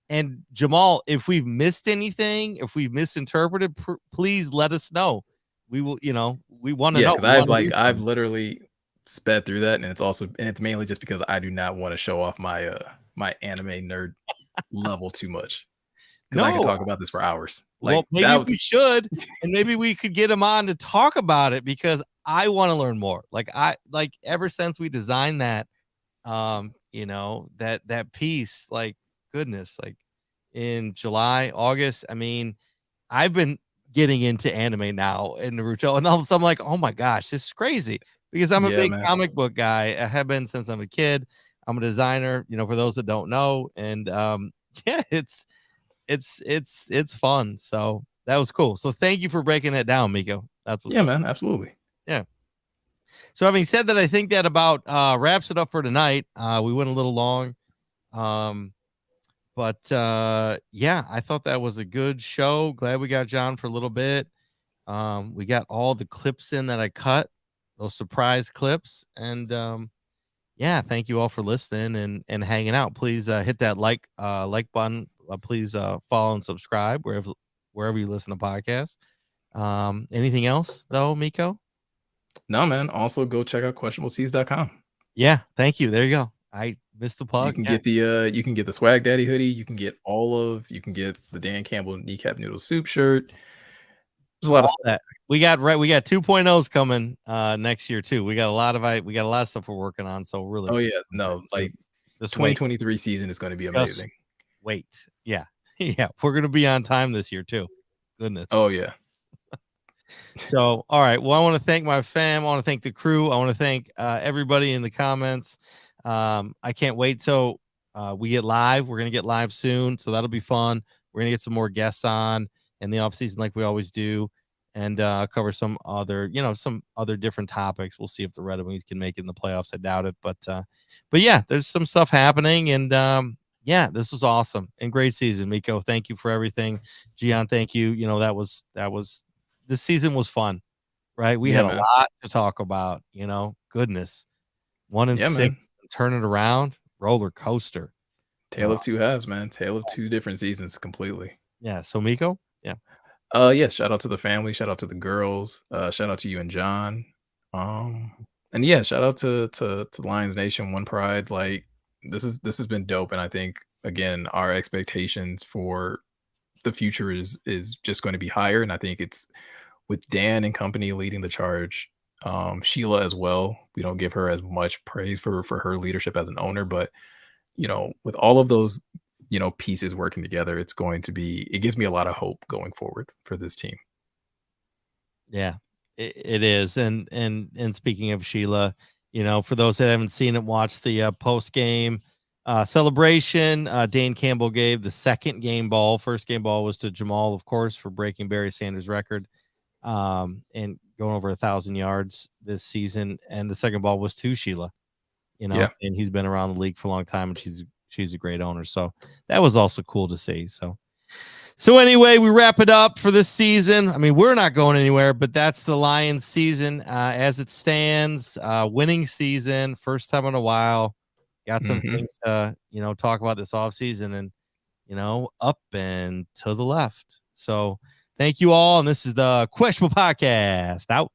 and Jamal, if we've missed anything, if we've misinterpreted, please let us know. We will, we want to know. because I've literally sped through that, and it's mainly just because I do not want to show off my my anime nerd level too much. Because I can talk about this for hours. Well, maybe we should, and maybe we could get him on to talk about it because I want to learn more. Like ever since we designed that, that piece, like goodness, like in July, August. I mean, I've been getting into anime now in Naruto, and all of a sudden I'm like, oh my gosh, this is crazy because I'm a big comic book guy. I have been since I'm a kid. I'm a designer, for those that don't know, and it's fun. So that was cool. So thank you for breaking that down, Meko. That's what man, absolutely. Yeah. So having said that, I think that about wraps it up for tonight. We went a little long. But I thought that was a good show. Glad we got John for a little bit. We got all the clips in that I cut, those surprise clips. And thank you all for listening and hanging out. Please hit that like button. Please follow and subscribe wherever you listen to podcasts. Anything else though, Meko? No, man. Also go check out questionabletees.com. Yeah, thank you. There you go. I missed the plug. You can get the Swag Daddy hoodie. You can get the Dan Campbell kneecap noodle soup shirt. There's a lot of that. We got 2.0s coming next year too. We got a lot of stuff we're working on. So really, this 2023 season is going to be amazing. Wait, yeah, we're going to be on time this year too. Goodness. Oh yeah. So, all right. Well, I want to thank my fam. I want to thank the crew. I want to thank everybody in the comments. I can't wait till we get live. We're going to get live soon. So that'll be fun. We're going to get some more guests on in the off season like we always do and cover some other different topics. We'll see if the Red Wings can make it in the playoffs. I doubt it. But yeah, there's some stuff happening. And this was awesome and great season. Meko, thank you for everything. Gian, thank you. This season was fun, right? We had a lot to talk about, goodness. 1-6, turn it around, roller coaster. Tale of two halves, man. Tale of two different seasons completely. Yeah. So Meko, shout out to the family, shout out to the girls, shout out to you and John. And shout out to Lions Nation, One Pride. Like this has been dope. And I think again, our expectations for the future is just going to be higher. And I think it's with Dan and company leading the charge. Sheila as well. We don't give her as much praise for her leadership as an owner, but with all of those pieces working together, it gives me a lot of hope going forward for this team. Yeah, it is. And speaking of Sheila, for those that haven't seen it, watch the post game celebration. Dan Campbell gave the second game ball. First game ball was to Jamal, of course, for breaking Barry Sanders' record and going over 1,000 yards this season. And the second ball was to Sheila, and he's been around the league for a long time, and she's a great owner. So that was also cool to see. So anyway, we wrap it up for this season. I mean, we're not going anywhere, but that's the Lions season as it stands. Winning season, first time in a while. Got some things to talk about this offseason and up and to the left. So thank you all, and this is the Questionable Podcast out.